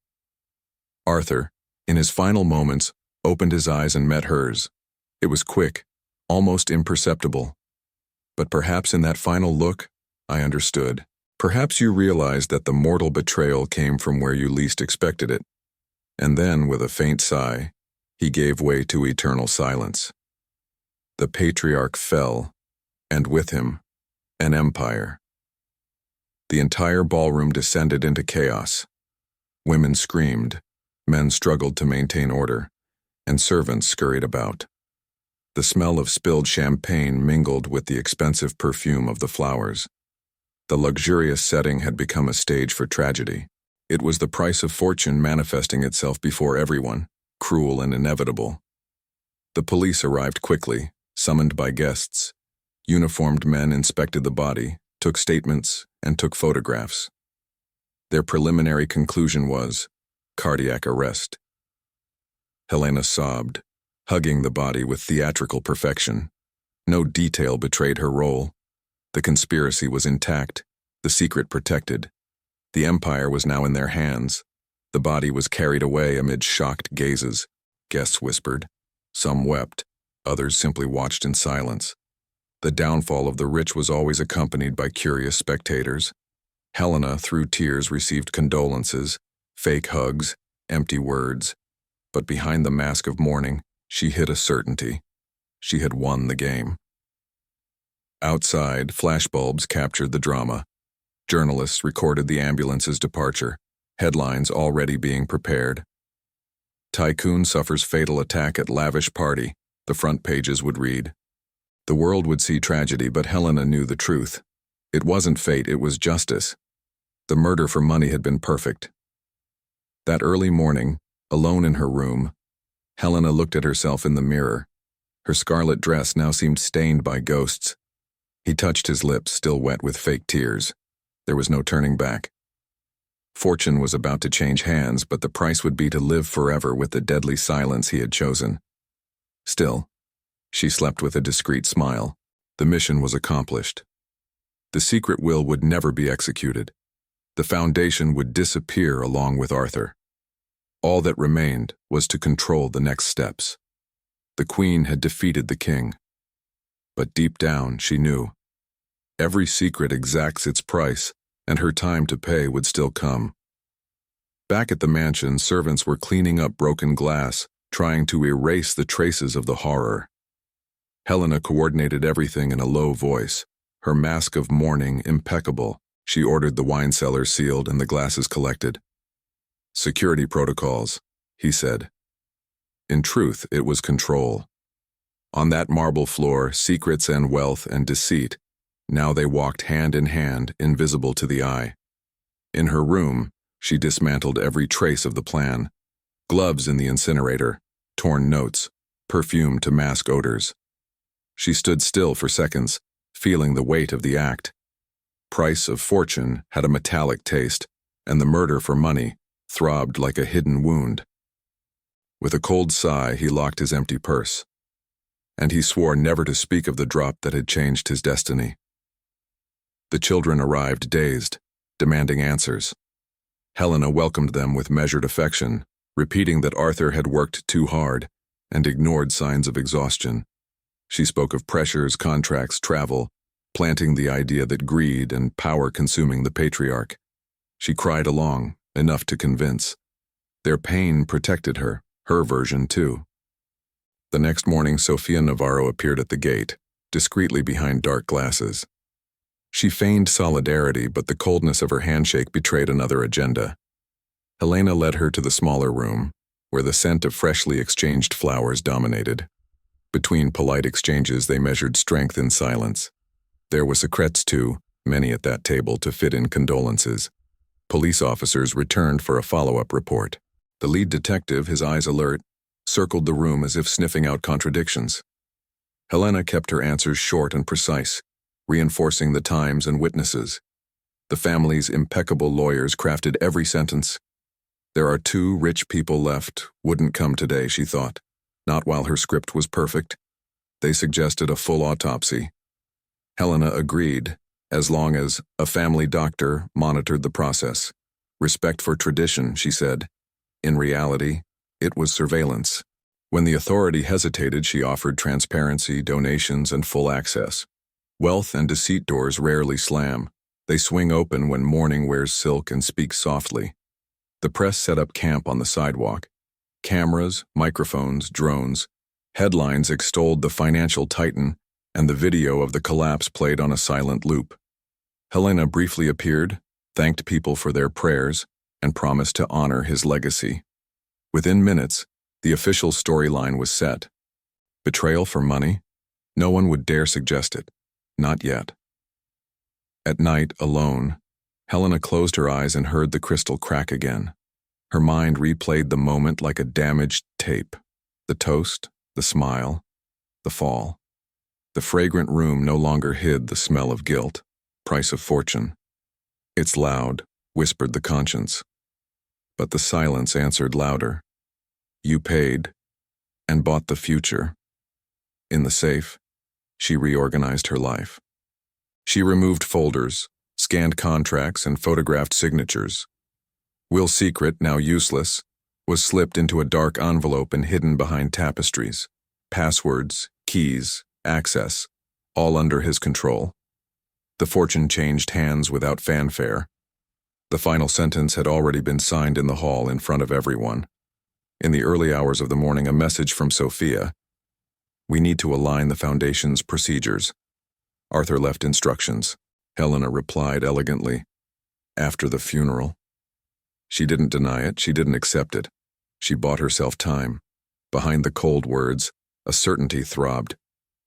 Speaker 1: Arthur, in his final moments, opened his eyes and met hers. It was quick, almost imperceptible. But perhaps in that final look, I understood. Perhaps you realized that the mortal betrayal came from where you least expected it. And then, with a faint sigh, he gave way to eternal silence. The patriarch fell, and with him, an empire. The entire ballroom descended into chaos. Women screamed, men struggled to maintain order, and servants scurried about. The smell of spilled champagne mingled with the expensive perfume of the flowers. The luxurious setting had become a stage for tragedy. It was the price of fortune manifesting itself before everyone, cruel and inevitable. The police arrived quickly, summoned by guests. Uniformed men inspected the body, took statements, and took photographs. Their preliminary conclusion was cardiac arrest. Helena sobbed, hugging the body with theatrical perfection. No detail betrayed her role. The conspiracy was intact, the secret protected. The empire was now in their hands. The body was carried away amid shocked gazes. Guests whispered. Some wept. Others simply watched in silence. The downfall of the rich was always accompanied by curious spectators. Helena, through tears, received condolences, fake hugs, empty words. But behind the mask of mourning, she hid a certainty. She had won the game. Outside, flashbulbs captured the drama. Journalists recorded the ambulance's departure, headlines already being prepared. Tycoon suffers fatal attack at lavish party, the front pages would read. The world would see tragedy, but Helena knew the truth. It wasn't fate, it was justice. The murder for money had been perfect. That early morning, alone in her room, Helena looked at herself in the mirror. Her scarlet dress now seemed stained by ghosts. He touched his lips, still wet with fake tears. There was no turning back. Fortune was about to change hands, but the price would be to live forever with the deadly silence he had chosen. Still, she slept with a discreet smile. The mission was accomplished. The secret will would never be executed. The foundation would disappear along with Arthur. All that remained was to control the next steps. The queen had defeated the king. But deep down, she knew. Every secret exacts its price, and her time to pay would still come. Back at the mansion, servants were cleaning up broken glass, trying to erase the traces of the horror. Helena coordinated everything in a low voice, her mask of mourning impeccable. She ordered the wine cellar sealed and the glasses collected. "Security protocols," he said. In truth, it was control. On that marble floor, secrets and wealth and deceit, now they walked hand in hand, invisible to the eye. In her room, she dismantled every trace of the plan. Gloves in the incinerator, torn notes, perfume to mask odors. She stood still for seconds, feeling the weight of the act. Price of fortune had a metallic taste, and the murder for money throbbed like a hidden wound. With a cold sigh, he locked his empty purse. And he swore never to speak of the drop that had changed his destiny. The children arrived dazed, demanding answers. Helena welcomed them with measured affection, repeating that Arthur had worked too hard and ignored signs of exhaustion. She spoke of pressures, contracts, travel, planting the idea that greed and power consuming the patriarch. She cried along, enough to convince. Their pain protected her version too. The next morning, Sofia Navarro appeared at the gate, discreetly behind dark glasses. She feigned solidarity, but the coldness of her handshake betrayed another agenda. Helena led her to the smaller room, where the scent of freshly exchanged flowers dominated. Between polite exchanges, they measured strength in silence. There were secrets too, many at that table to fit in condolences. Police officers returned for a follow-up report. The lead detective, his eyes alert, circled the room as if sniffing out contradictions. Helena kept her answers short and precise, reinforcing the times and witnesses. The family's impeccable lawyers crafted every sentence. There are 2 rich people left, wouldn't come today, she thought. Not while her script was perfect. They suggested a full autopsy. Helena agreed, as long as a family doctor monitored the process. Respect for tradition, she said. In reality, it was surveillance. When the authority hesitated, she offered transparency, donations, and full access. Wealth and deceit doors rarely slam. They swing open when morning wears silk and speaks softly. The press set up camp on the sidewalk. Cameras, microphones, drones. Headlines extolled the financial titan, and the video of the collapse played on a silent loop. Helena briefly appeared, thanked people for their prayers, and promised to honor his legacy. Within minutes, the official storyline was set. Betrayal for money? No one would dare suggest it. Not yet. At night, alone, Helena closed her eyes and heard the crystal crack again. Her mind replayed the moment like a damaged tape. The toast, the smile, the fall. The fragrant room no longer hid the smell of guilt, price of fortune. It's loud, whispered the conscience. But the silence answered louder. You paid, and bought the future. In the safe, she reorganized her life. She removed folders, scanned contracts, and photographed signatures. Will's secret, now useless, was slipped into a dark envelope and hidden behind tapestries. Passwords, keys, access, all under his control. The fortune changed hands without fanfare. The final sentence had already been signed in the hall in front of everyone. In the early hours of the morning, a message from Sophia. We need to align the Foundation's procedures. Arthur left instructions. Helena replied elegantly. After the funeral. She didn't deny it, she didn't accept it. She bought herself time. Behind the cold words, a certainty throbbed.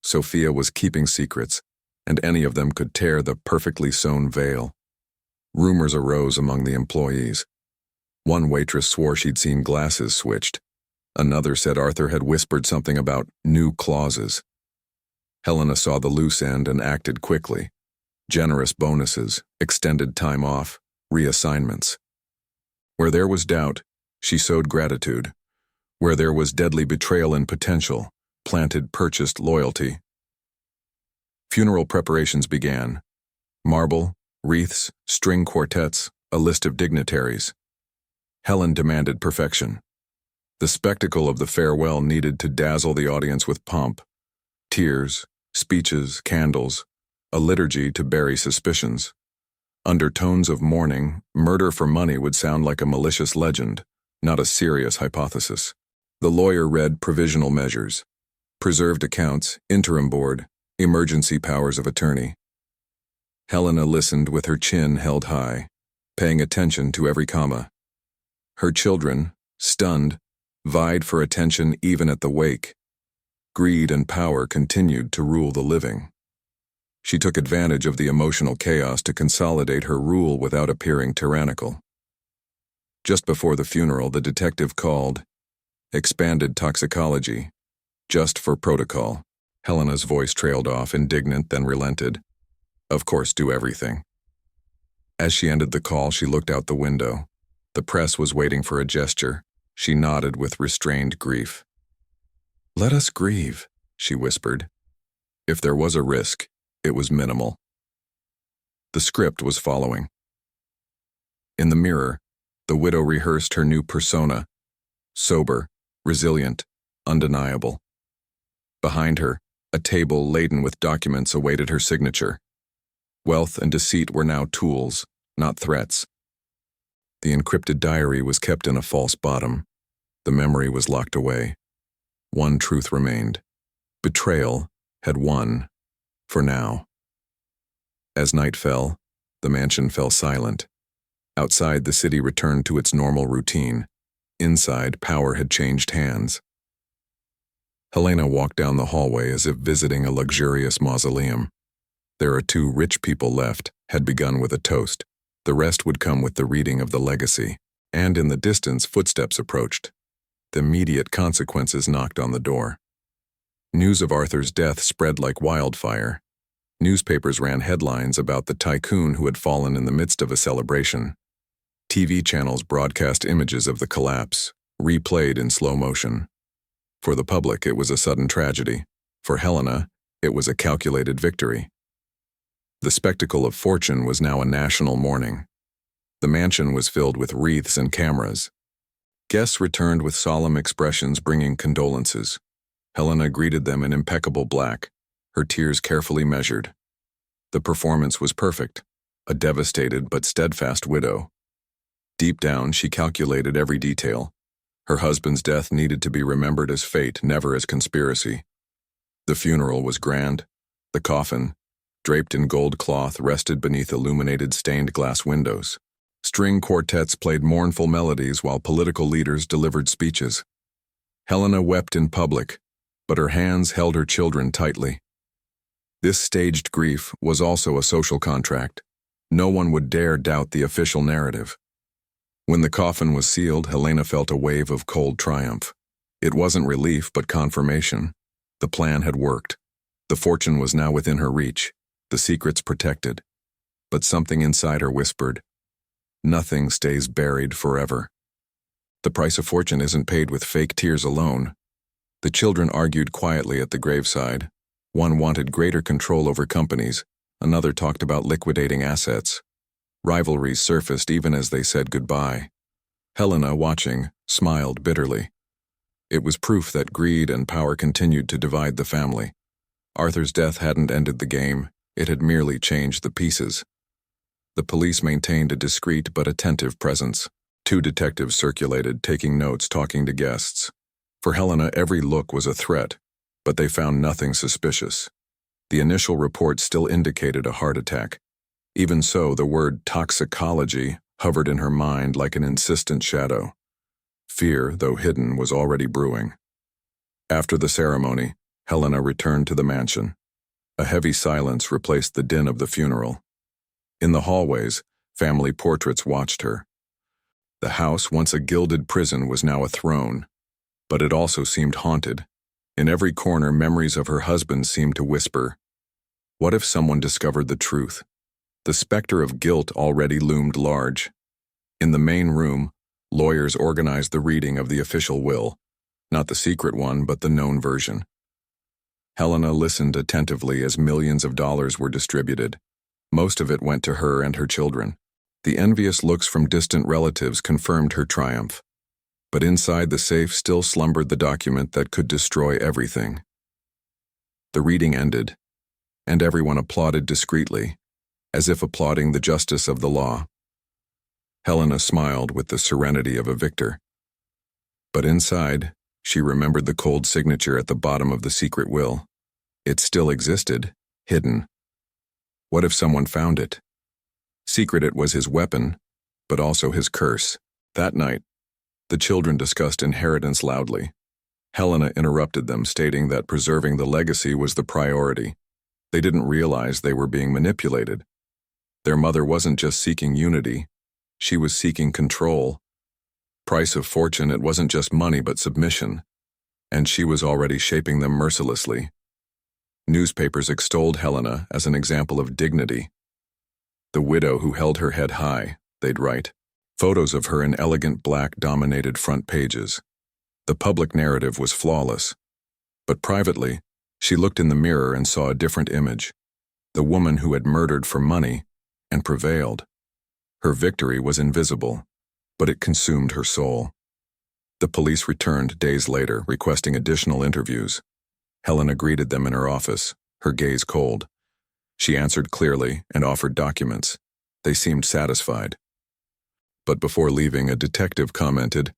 Speaker 1: Sophia was keeping secrets, and any of them could tear the perfectly sewn veil. Rumors arose among the employees. One waitress swore she'd seen glasses switched. Another said Arthur had whispered something about new clauses. Helena saw the loose end and acted quickly. Generous bonuses, extended time off, reassignments. Where there was doubt, she sowed gratitude. Where there was deadly betrayal and potential, planted purchased loyalty. Funeral preparations began. Marble, wreaths, string quartets, a list of dignitaries. Helen demanded perfection. The spectacle of the farewell needed to dazzle the audience with pomp. Tears, speeches, candles, a liturgy to bury suspicions. Under tones of mourning, murder for money would sound like a malicious legend, not a serious hypothesis. The lawyer read provisional measures, preserved accounts, interim board, emergency powers of attorney. Helena listened with her chin held high, paying attention to every comma. Her children, stunned, vied for attention even at the wake. Greed and power continued to rule the living. She took advantage of the emotional chaos to consolidate her rule without appearing tyrannical. Just before the funeral, the detective called. Expanded toxicology. Just for protocol. Helena's voice trailed off, indignant, then relented. Of course, do everything. As she ended the call, she looked out the window. The press was waiting for a gesture. She nodded with restrained grief. Let us grieve, she whispered. If there was a risk, it was minimal. The script was following. In the mirror, the widow rehearsed her new persona. Sober, resilient, undeniable. Behind her, a table laden with documents awaited her signature. Wealth and deceit were now tools, not threats. The encrypted diary was kept in a false bottom. The memory was locked away. One truth remained. Betrayal had won, for now. As night fell, the mansion fell silent. Outside, the city returned to its normal routine. Inside, power had changed hands. Helena walked down the hallway as if visiting a luxurious mausoleum. There are 2 rich people left, had begun with a toast. The rest would come with the reading of the legacy. And in the distance, footsteps approached. the immediate consequences knocked on the door. News of Arthur's death spread like wildfire. Newspapers ran headlines about the tycoon who had fallen in the midst of a celebration. TV channels broadcast images of the collapse, replayed in slow motion. For the public, it was a sudden tragedy. For Helena, it was a calculated victory. The spectacle of fortune was now a national mourning. The mansion was filled with wreaths and cameras. Guests returned with solemn expressions bringing condolences. Helena greeted them in impeccable black, her tears carefully measured. The performance was perfect, a devastated but steadfast widow. Deep down, she calculated every detail. Her husband's death needed to be remembered as fate, never as conspiracy. The funeral was grand. The coffin, draped in gold cloth, rested beneath illuminated stained glass windows. String quartets played mournful melodies while political leaders delivered speeches. Helena wept in public, but her hands held her children tightly. This staged grief was also a social contract. No one would dare doubt the official narrative. When the coffin was sealed, Helena felt a wave of cold triumph. It wasn't relief, but confirmation. The plan had worked. The fortune was now within her reach, the secrets protected. But something inside her whispered, "Nothing stays buried forever." The price of fortune isn't paid with fake tears alone. The children argued quietly at the graveside. One wanted greater control over companies, another talked about liquidating assets. Rivalries surfaced even as they said goodbye. Helena, watching, smiled bitterly. It was proof that greed and power continued to divide the family. Arthur's death hadn't ended the game, it had merely changed the pieces. The police maintained a discreet but attentive presence. 2 detectives circulated, taking notes, talking to guests. For Helena, every look was a threat, but they found nothing suspicious. The initial report still indicated a heart attack. Even so, the word toxicology hovered in her mind like an insistent shadow. Fear, though hidden, was already brewing. After the ceremony, Helena returned to the mansion. A heavy silence replaced the din of the funeral. In the hallways, family portraits watched her. The house, once a gilded prison, was now a throne, but it also seemed haunted. In every corner, memories of her husband seemed to whisper, "What if someone discovered the truth?" The specter of guilt already loomed large. In the main room, lawyers organized the reading of the official will, not the secret one, but the known version. Helena listened attentively as millions of dollars were distributed. Most of it went to her and her children. The envious looks from distant relatives confirmed her triumph. But inside the safe still slumbered the document that could destroy everything. The reading ended, and everyone applauded discreetly, as if applauding the justice of the law. Helena smiled with the serenity of a victor. But inside, she remembered the cold signature at the bottom of the secret will. It still existed, hidden. What if someone found it? Secret it was his weapon, but also his curse. That night, the children discussed inheritance loudly. Helena interrupted them, stating that preserving the legacy was the priority. They didn't realize they were being manipulated. Their mother wasn't just seeking unity, she was seeking control. Price of fortune, it wasn't just money but submission, and she was already shaping them mercilessly. Newspapers extolled Helena as an example of dignity. The widow who held her head high, they'd write. Photos of her in elegant black dominated front pages. The public narrative was flawless. But privately, she looked in the mirror and saw a different image. The woman who had murdered for money and prevailed. Her victory was invisible, but it consumed her soul. The police returned days later, requesting additional interviews. Helena greeted them in her office, her gaze cold. She answered clearly and offered documents. They seemed satisfied. But before leaving, a detective commented,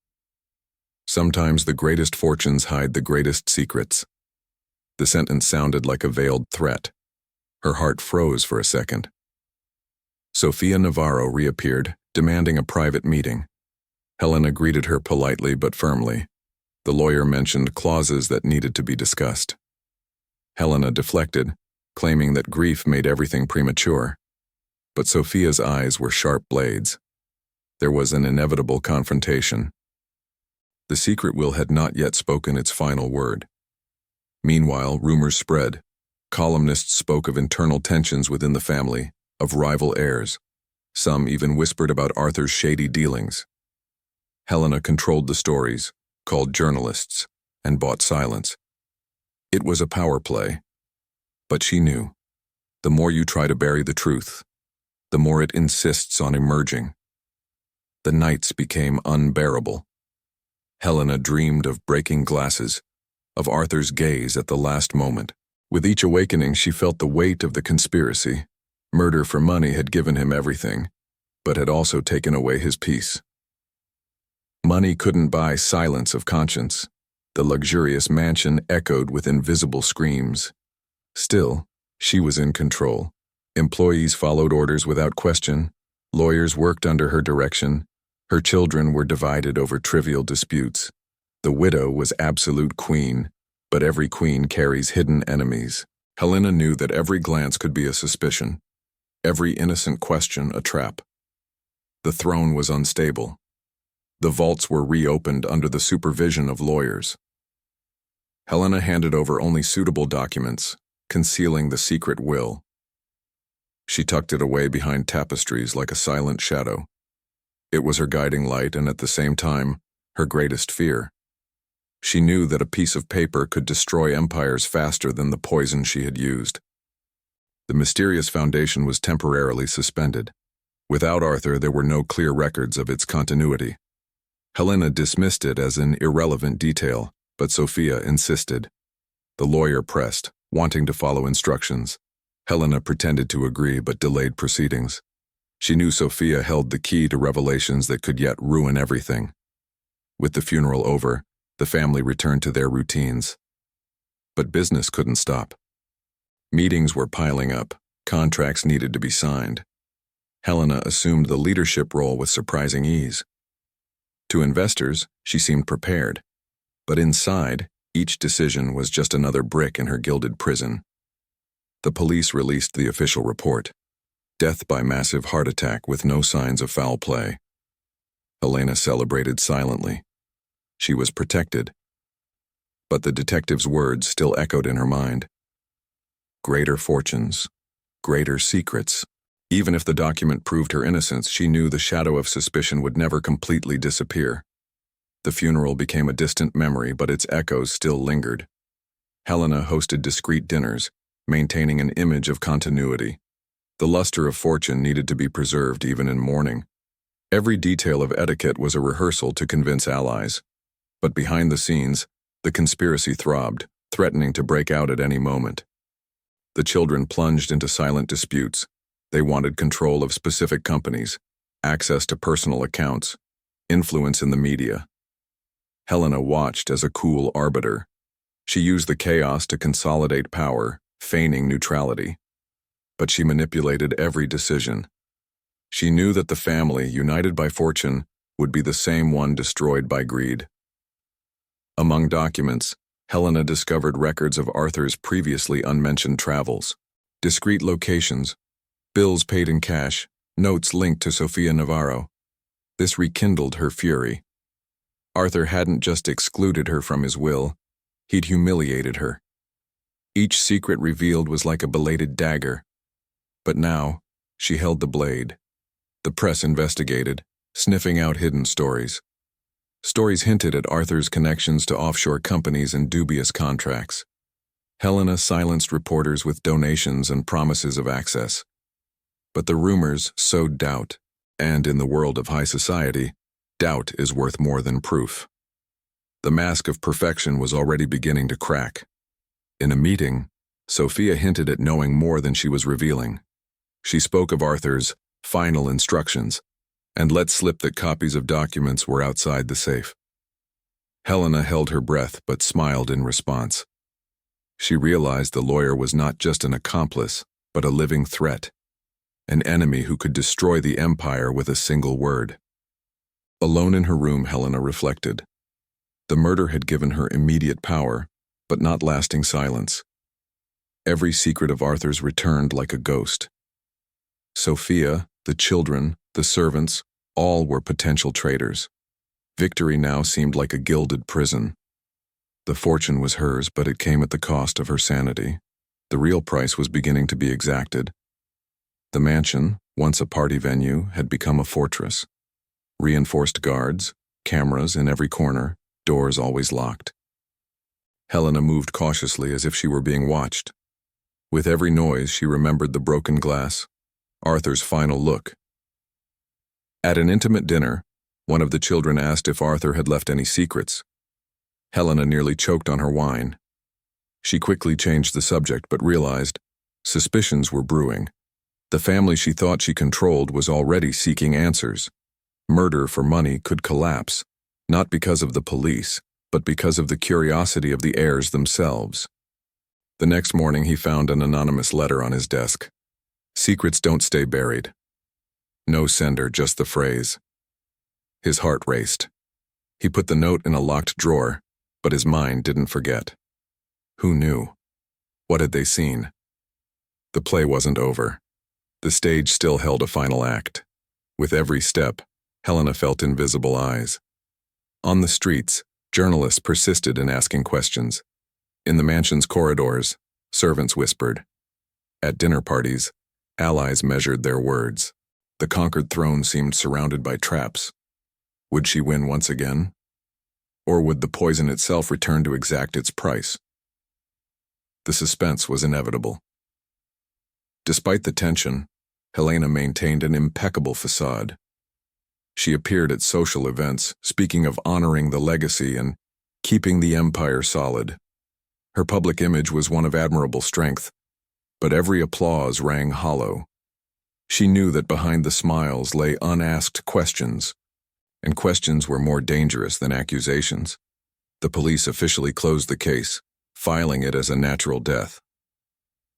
Speaker 1: "Sometimes the greatest fortunes hide the greatest secrets." The sentence sounded like a veiled threat. Her heart froze for a second. Sofia Navarro reappeared, demanding a private meeting. Helena greeted her politely but firmly. The lawyer mentioned clauses that needed to be discussed. Helena deflected, claiming that grief made everything premature. But Sofia's eyes were sharp blades. There was an inevitable confrontation. The secret will had not yet spoken its final word. Meanwhile, rumors spread. Columnists spoke of internal tensions within the family, of rival heirs. Some even whispered about Arthur's shady dealings. Helena controlled the stories, called journalists, and bought silence. It was a power play. But she knew. The more you try to bury the truth, the more it insists on emerging. The nights became unbearable. Helena dreamed of breaking glasses, of Arthur's gaze at the last moment. With each awakening, she felt the weight of the conspiracy. Murder for money had given him everything, but had also taken away his peace. Money couldn't buy silence of conscience. The luxurious mansion echoed with invisible screams. Still, she was in control. Employees followed orders without question. Lawyers worked under her direction. Her children were divided over trivial disputes. The widow was absolute queen, but every queen carries hidden enemies. Helena knew that every glance could be a suspicion, every innocent question a trap. The throne was unstable. The vaults were reopened under the supervision of lawyers. Helena handed over only suitable documents, concealing the secret will. She tucked it away behind tapestries like a silent shadow. It was her guiding light and at the same time, her greatest fear. She knew that a piece of paper could destroy empires faster than the poison she had used. The mysterious foundation was temporarily suspended. Without Arthur, there were no clear records of its continuity. Helena dismissed it as an irrelevant detail, but Sophia insisted. The lawyer pressed, wanting to follow instructions. Helena pretended to agree but delayed proceedings. She knew Sophia held the key to revelations that could yet ruin everything. With the funeral over, the family returned to their routines. But business couldn't stop. Meetings were piling up, contracts needed to be signed. Helena assumed the leadership role with surprising ease. To investors, she seemed prepared. But inside, each decision was just another brick in her gilded prison. The police released the official report. Death by massive heart attack with no signs of foul play. Helena celebrated silently. She was protected. But the detective's words still echoed in her mind. Greater fortunes, greater secrets. Even if the document proved her innocence, she knew the shadow of suspicion would never completely disappear. The funeral became a distant memory, but its echoes still lingered. Helena hosted discreet dinners, maintaining an image of continuity. The luster of fortune needed to be preserved even in mourning. Every detail of etiquette was a rehearsal to convince allies. But behind the scenes, the conspiracy throbbed, threatening to break out at any moment. The children plunged into silent disputes. They wanted control of specific companies, access to personal accounts, influence in the media. Helena watched as a cool arbiter. She used the chaos to consolidate power, feigning neutrality. But she manipulated every decision. She knew that the family, united by fortune, would be the same one destroyed by greed. Among documents, Helena discovered records of Arthur's previously unmentioned travels, discreet locations, bills paid in cash, notes linked to Sofia Navarro. This rekindled her fury. Arthur hadn't just excluded her from his will, he'd humiliated her. Each secret revealed was like a belated dagger. But now, she held the blade. The press investigated, sniffing out hidden stories. Stories hinted at Arthur's connections to offshore companies and dubious contracts. Helena silenced reporters with donations and promises of access. But the rumors sowed doubt, and in the world of high society, doubt is worth more than proof. The mask of perfection was already beginning to crack. In a meeting, Sophia hinted at knowing more than she was revealing. She spoke of Arthur's final instructions, and let slip that copies of documents were outside the safe. Helena held her breath but smiled in response. She realized the lawyer was not just an accomplice, but a living threat, an enemy who could destroy the empire with a single word. Alone in her room, Helena reflected. The murder had given her immediate power, but not lasting silence. Every secret of Arthur's returned like a ghost. Sophia, the children, the servants, all were potential traitors. Victory now seemed like a gilded prison. The fortune was hers, but it came at the cost of her sanity. The real price was beginning to be exacted. The mansion, once a party venue, had become a fortress. Reinforced guards, cameras in every corner, doors always locked. Helena moved cautiously as if she were being watched. With every noise, she remembered the broken glass, Arthur's final look. At an intimate dinner, one of the children asked if Arthur had left any secrets. Helena nearly choked on her wine. She quickly changed the subject but realized suspicions were brewing. The family she thought she controlled was already seeking answers. Murder for money could collapse, not because of the police, but because of the curiosity of the heirs themselves. The next morning he found an anonymous letter on his desk. Secrets don't stay buried. No sender, just the phrase. His heart raced. He put the note in a locked drawer, but his mind didn't forget. Who knew? What had they seen? The play wasn't over. The stage still held a final act. With every step, Helena felt invisible eyes. On the streets, journalists persisted in asking questions. In the mansion's corridors, servants whispered. At dinner parties, allies measured their words. The conquered throne seemed surrounded by traps. Would she win once again? Or would the poison itself return to exact its price? The suspense was inevitable. Despite the tension, Helena maintained an impeccable facade. She appeared at social events, speaking of honoring the legacy and keeping the empire solid. Her public image was one of admirable strength, but every applause rang hollow. She knew that behind the smiles lay unasked questions, and questions were more dangerous than accusations. The police officially closed the case, filing it as a natural death.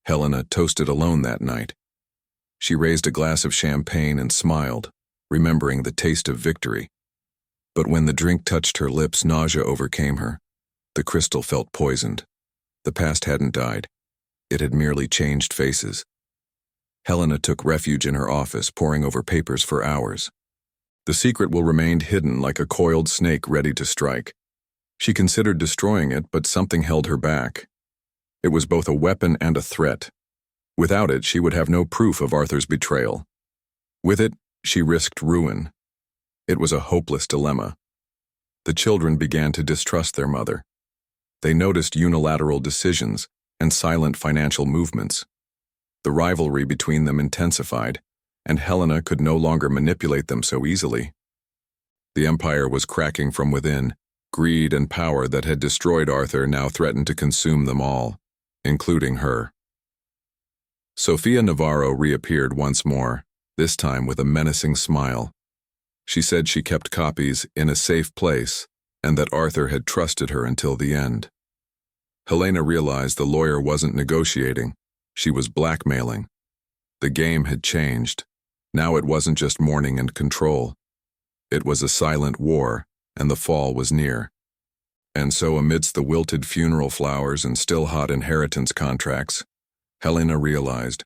Speaker 1: Helena toasted alone that night. She raised a glass of champagne and smiled, remembering the taste of victory. But when the drink touched her lips, nausea overcame her. The crystal felt poisoned. The past hadn't died. It had merely changed faces. Helena took refuge in her office, poring over papers for hours. The secret will remain hidden like a coiled snake ready to strike. She considered destroying it, but something held her back. It was both a weapon and a threat. Without it, she would have no proof of Arthur's betrayal. With it, she risked ruin. It was a hopeless dilemma. The children began to distrust their mother. They noticed unilateral decisions and silent financial movements. The rivalry between them intensified, and Helena could no longer manipulate them so easily. The empire was cracking from within. Greed and power that had destroyed Arthur now threatened to consume them all, including her. Sofia Navarro reappeared once more, this time with a menacing smile. She said she kept copies in a safe place and that Arthur had trusted her until the end. Helena realized the lawyer wasn't negotiating, she was blackmailing. The game had changed. Now it wasn't just mourning and control. It was a silent war, and the fall was near. And so amidst the wilted funeral flowers and still hot inheritance contracts, Helena realized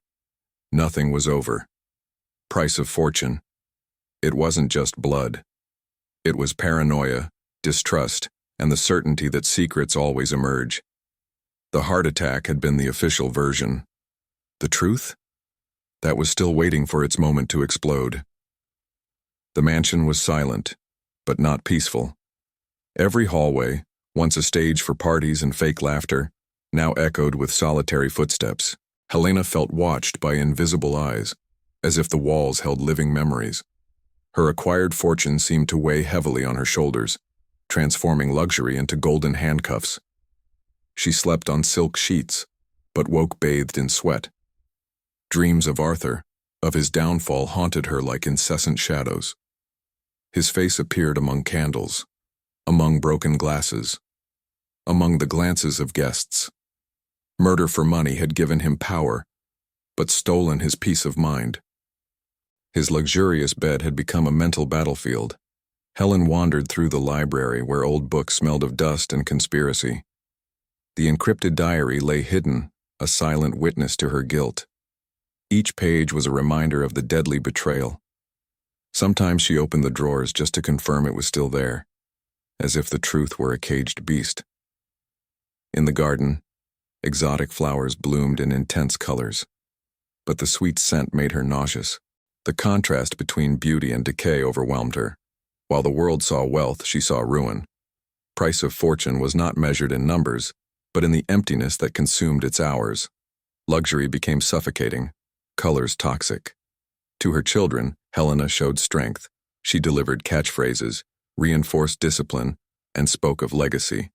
Speaker 1: nothing was over. Price of fortune. It wasn't just blood. It was paranoia, distrust, and the certainty that secrets always emerge. The heart attack had been the official version. The truth? That was still waiting for its moment to explode. The mansion was silent, but not peaceful. Every hallway, once a stage for parties and fake laughter, now echoed with solitary footsteps. Helena felt watched by invisible eyes, as if the walls held living memories. Her acquired fortune seemed to weigh heavily on her shoulders, transforming luxury into golden handcuffs. She slept on silk sheets, but woke bathed in sweat. Dreams of Arthur, of his downfall, haunted her like incessant shadows. His face appeared among candles, among broken glasses, among the glances of guests. Murder for money had given him power, but stolen his peace of mind. His luxurious bed had become a mental battlefield. Helen wandered through the library where old books smelled of dust and conspiracy. The encrypted diary lay hidden, a silent witness to her guilt. Each page was a reminder of the deadly betrayal. Sometimes she opened the drawers just to confirm it was still there. as if the truth were a caged beast. In the garden, exotic flowers bloomed in intense colors, but the sweet scent made her nauseous. The contrast between beauty and decay overwhelmed her. While the world saw wealth, she saw ruin. Price of fortune was not measured in numbers, but in the emptiness that consumed its hours. Luxury became suffocating, colors toxic. To her children, Helena showed strength. She delivered catchphrases, reinforced discipline, and spoke of legacy.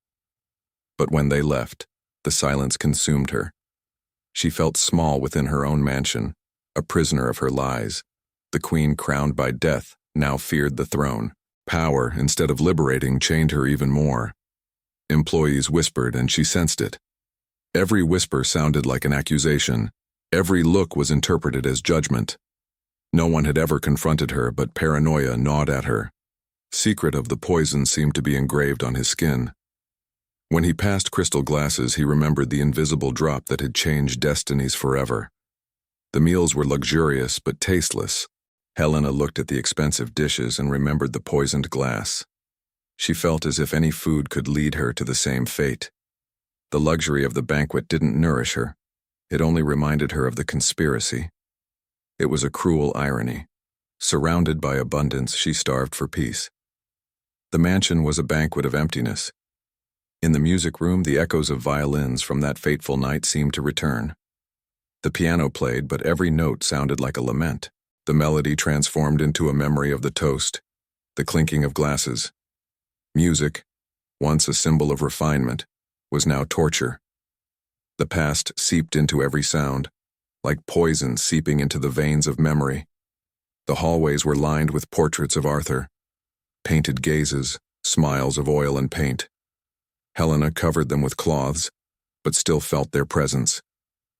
Speaker 1: But when they left, the silence consumed her. She felt small within her own mansion, a prisoner of her lies. The queen crowned by death now feared the throne. Power, instead of liberating, chained her even more. Employees whispered, and she sensed it. Every whisper sounded like an accusation. Every look was interpreted as judgment. No one had ever confronted her, but paranoia gnawed at her. Secret of the poison seemed to be engraved on his skin. When he passed crystal glasses, he remembered the invisible drop that had changed destinies forever. The meals were luxurious but tasteless. Helena looked at the expensive dishes and remembered the poisoned glass. She felt as if any food could lead her to the same fate. The luxury of the banquet didn't nourish her. It only reminded her of the conspiracy. It was a cruel irony. Surrounded by abundance, she starved for peace. The mansion was a banquet of emptiness. In the music room, the echoes of violins from that fateful night seemed to return. The piano played, but every note sounded like a lament. The melody transformed into a memory of the toast, the clinking of glasses. Music, once a symbol of refinement, was now torture. The past seeped into every sound, like poison seeping into the veins of memory. The hallways were lined with portraits of Arthur, painted gazes, smiles of oil and paint. Helena covered them with cloths, but still felt their presence.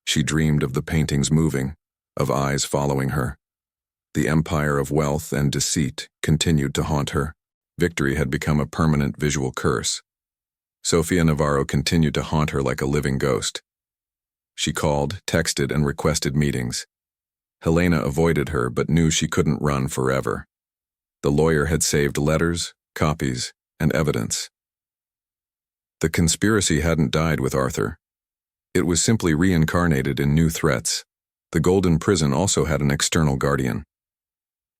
Speaker 1: She dreamed of the paintings moving, of eyes following her. The empire of wealth and deceit continued to haunt her. Victory had become a permanent visual curse. Sofia Navarro continued to haunt her like a living ghost. She called, texted, and requested meetings. Helena avoided her but knew she couldn't run forever. The lawyer had saved letters, copies, and evidence. The conspiracy hadn't died with Arthur. It was simply reincarnated in new threats. The Golden Prison also had an external guardian.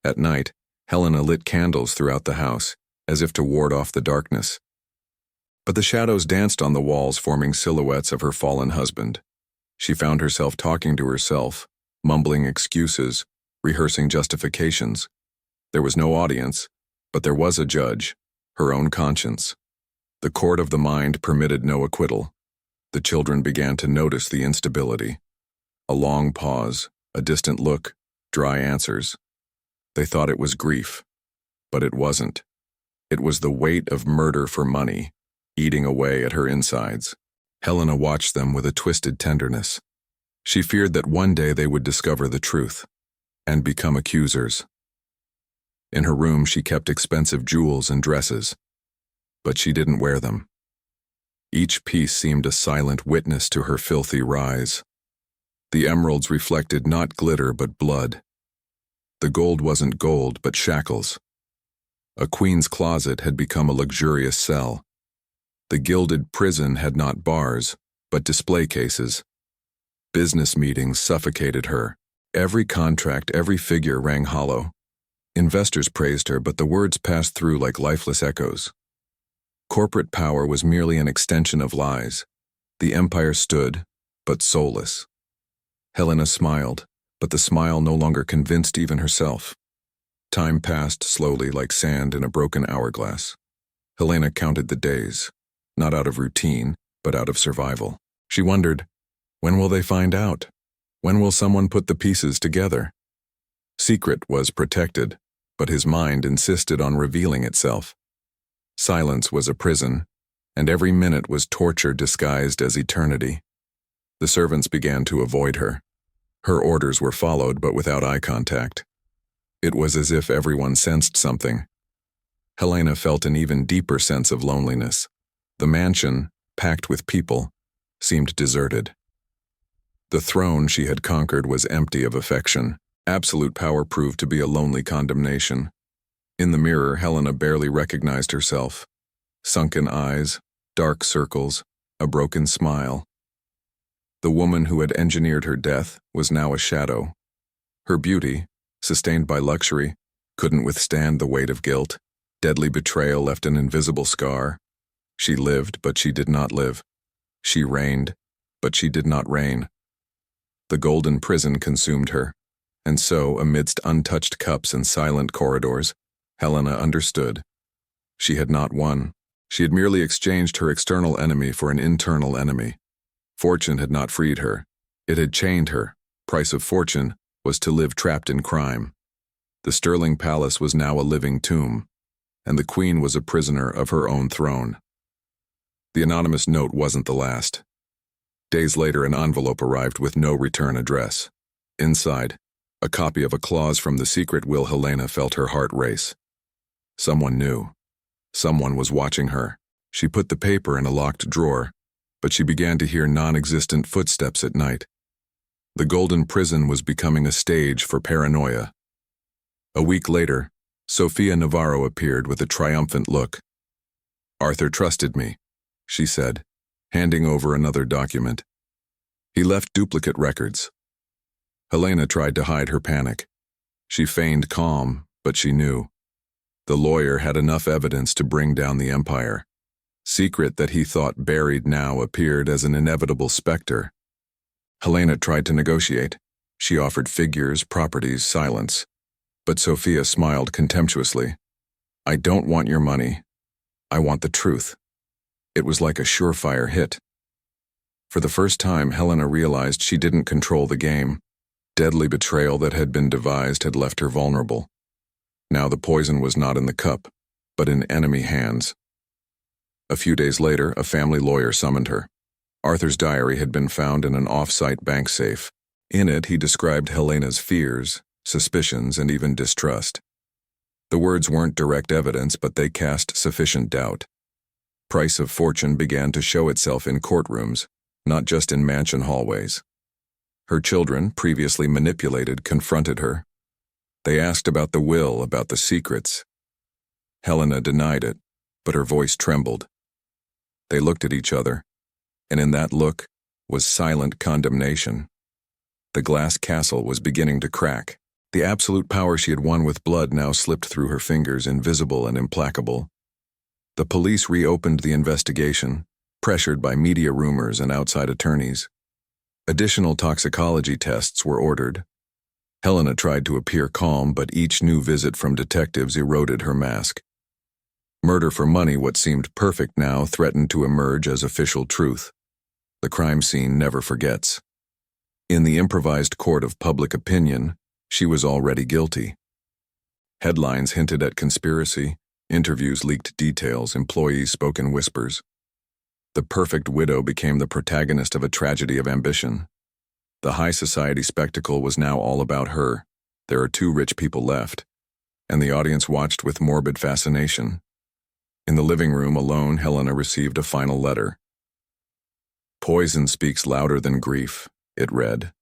Speaker 1: At night, Helena lit candles throughout the house, as if to ward off the darkness. But the shadows danced on the walls, forming silhouettes of her fallen husband. She found herself talking to herself, mumbling excuses, rehearsing justifications. There was no audience, but there was a judge, her own conscience. The court of the mind permitted no acquittal. The children began to notice the instability. A long pause, a distant look, dry answers. They thought it was grief, but it wasn't. It was the weight of murder for money, eating away at her insides. Helena watched them with a twisted tenderness. She feared that one day they would discover the truth and become accusers. In her room, she kept expensive jewels and dresses, but she didn't wear them. Each piece seemed a silent witness to her filthy rise. The emeralds reflected not glitter but blood. The gold wasn't gold but shackles. A queen's closet had become a luxurious cell. The gilded prison had not bars, but display cases. Business meetings suffocated her. Every contract, every figure rang hollow. Investors praised her, but the words passed through like lifeless echoes. Corporate power was merely an extension of lies. The empire stood, but soulless. Helena smiled, but the smile no longer convinced even herself. Time passed slowly like sand in a broken hourglass. Helena counted the days, not out of routine, but out of survival. She wondered, when will they find out? When will someone put the pieces together? Secret was protected, but his mind insisted on revealing itself. Silence was a prison, and every minute was torture disguised as eternity. The servants began to avoid her. Her orders were followed, but without eye contact. It was as if everyone sensed something. Helena felt an even deeper sense of loneliness. The mansion, packed with people, seemed deserted. The throne she had conquered was empty of affection. Absolute power proved to be a lonely condemnation. In the mirror, Helena barely recognized herself. Sunken eyes, dark circles, a broken smile. The woman who had engineered her death was now a shadow. Her beauty, sustained by luxury, couldn't withstand the weight of guilt. Deadly betrayal left an invisible scar. She lived, but she did not live. She reigned, but she did not reign. The golden prison consumed her, and so, amidst untouched cups and silent corridors, Helena understood. She had not won. She had merely exchanged her external enemy for an internal enemy. Fortune had not freed her. It had chained her. Price of fortune was to live trapped in crime. The Sterling Palace was now a living tomb, and the queen was a prisoner of her own throne. The anonymous note wasn't the last. Days later, an envelope arrived with no return address. Inside, a copy of a clause from the secret will. Helena felt her heart race. Someone knew. Someone was watching her. She put the paper in a locked drawer, but she began to hear non-existent footsteps at night. The golden prison was becoming a stage for paranoia. A week later, Sofia Navarro appeared with a triumphant look. "Arthur trusted me," she said, handing over another document. "He left duplicate records." Helena tried to hide her panic. She feigned calm, but she knew. The lawyer had enough evidence to bring down the empire. Secret that he thought buried now appeared as an inevitable specter. Helena tried to negotiate. She offered figures, properties, silence. But Sofia smiled contemptuously. "I don't want your money. I want the truth." It was like a surefire hit. For the first time, Helena realized she didn't control the game. Deadly betrayal that had been devised had left her vulnerable. Now the poison was not in the cup, but in enemy hands. A few days later, a family lawyer summoned her. Arthur's diary had been found in an off-site bank safe. In it, he described Helena's fears, suspicions, and even distrust. The words weren't direct evidence, but they cast sufficient doubt. Price of fortune began to show itself in courtrooms, not just in mansion hallways. Her children, previously manipulated, confronted her. They asked about the will, about the secrets. Helena denied it, but her voice trembled. They looked at each other, and in that look was silent condemnation. The glass castle was beginning to crack. The absolute power she had won with blood now slipped through her fingers, invisible and implacable. The police reopened the investigation, pressured by media rumors and outside attorneys. Additional toxicology tests were ordered. Helena tried to appear calm, but each new visit from detectives eroded her mask. Murder for money, what seemed perfect now, threatened to emerge as official truth. The crime scene never forgets. In the improvised court of public opinion, she was already guilty. Headlines hinted at conspiracy, interviews leaked details, employees spoke in whispers. The perfect widow became the protagonist of a tragedy of ambition. The high society spectacle was now all about her. There are 2 rich people left, and the audience watched with morbid fascination. In the living room alone, Helena received a final letter. "Poison speaks louder than grief," it read.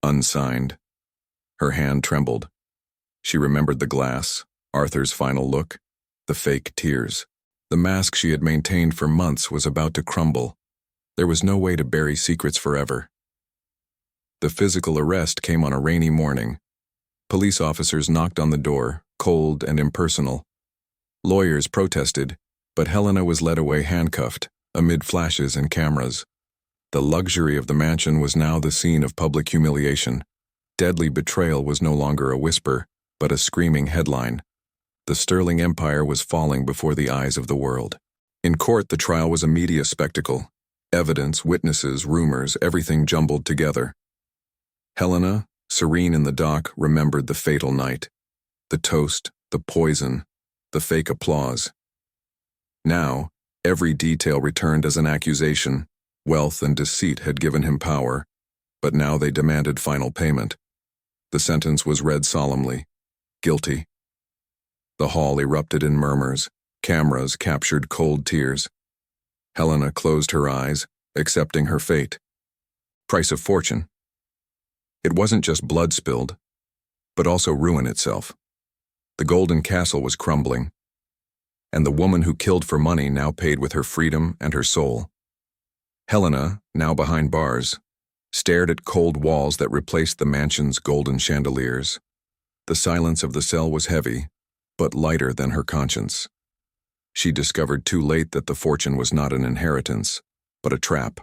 Speaker 1: Unsigned. Her hand trembled. She remembered the glass, Arthur's final look, the fake tears. The mask she had maintained for months was about to crumble. There was no way to bury secrets forever. The physical arrest came on a rainy morning. Police officers knocked on the door, cold and impersonal. Lawyers protested, but Helena was led away handcuffed, amid flashes and cameras. The luxury of the mansion was now the scene of public humiliation. Deadly betrayal was no longer a whisper, but a screaming headline. The Sterling Empire was falling before the eyes of the world. In court, the trial was a media spectacle. Evidence, witnesses, rumors, everything jumbled together. Helena, serene in the dock, remembered the fatal night. The toast, the poison, the fake applause. Now, every detail returned as an accusation. Wealth and deceit had given him power, but now they demanded final payment. The sentence was read solemnly. Guilty. The hall erupted in murmurs. Cameras captured cold tears. Helena closed her eyes, accepting her fate. Price of fortune. It wasn't just blood spilled, but also ruin itself. The golden castle was crumbling. and the woman who killed for money now paid with her freedom and her soul. Helena, now behind bars, stared at cold walls that replaced the mansion's golden chandeliers. The silence of the cell was heavy, but lighter than her conscience. She discovered too late that the fortune was not an inheritance, but a trap.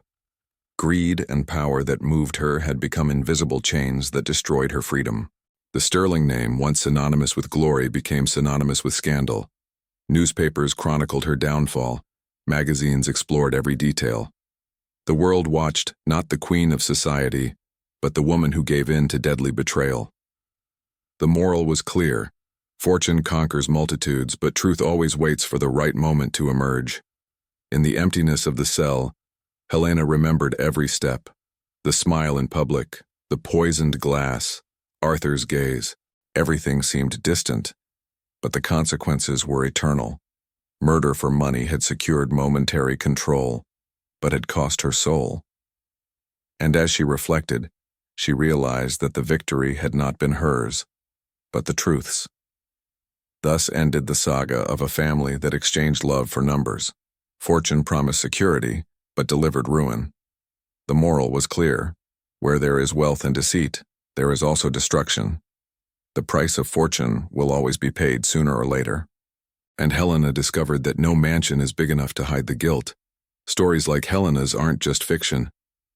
Speaker 1: Greed and power that moved her had become invisible chains that destroyed her freedom. The Sterling name, once synonymous with glory, became synonymous with scandal. Newspapers chronicled her downfall. Magazines explored every detail. The world watched not the queen of society, but the woman who gave in to deadly betrayal. The moral was clear. Fortune conquers multitudes, but truth always waits for the right moment to emerge. In the emptiness of the cell, Helena remembered every step. The smile in public, the poisoned glass, Arthur's gaze. Everything seemed distant, but the consequences were eternal. Murder for money had secured momentary control, but had cost her soul. And as she reflected, she realized that the victory had not been hers, but the truth's. Thus ended the saga of a family that exchanged love for numbers. Fortune promised security, but delivered ruin. The moral was clear. Where there is wealth and deceit, there is also destruction. The price of fortune will always be paid sooner or later. And Helena discovered that no mansion is big enough to hide the guilt. Stories like Helena's aren't just fiction.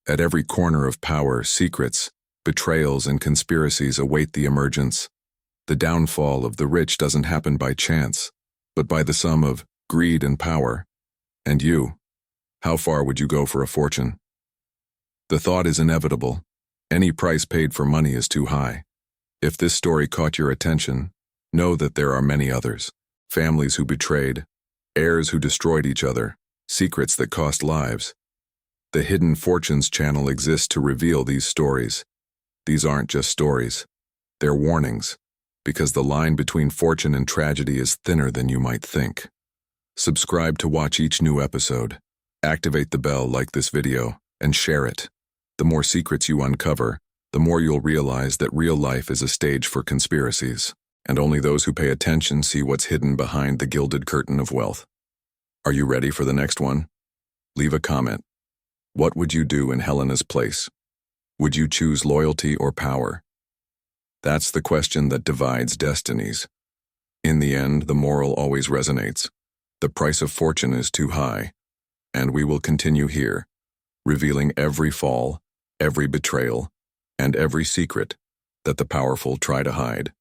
Speaker 1: At every corner of power, secrets, betrayals, and conspiracies await the emergence. The downfall of the rich doesn't happen by chance, but by the sum of greed and power. And you, how far would you go for a fortune? The thought is inevitable. Any price paid for money is too high. If this story caught your attention, know that there are many others. Families who betrayed, heirs who destroyed each other, secrets that cost lives. The Hidden Fortunes channel exists to reveal these stories. These aren't just stories. They're warnings, because the line between fortune and tragedy is thinner than you might think. Subscribe to watch each new episode. Activate the bell, like this video, and share it. The more secrets you uncover, the more you'll realize that real life is a stage for conspiracies, and only those who pay attention see what's hidden behind the gilded curtain of wealth. Are you ready for the next one? Leave a comment. What would you do in Helena's place? Would you choose loyalty or power? That's the question that divides destinies. In the end, the moral always resonates. The price of fortune is too high, and we will continue here, revealing every fall, every betrayal, and every secret that the powerful try to hide.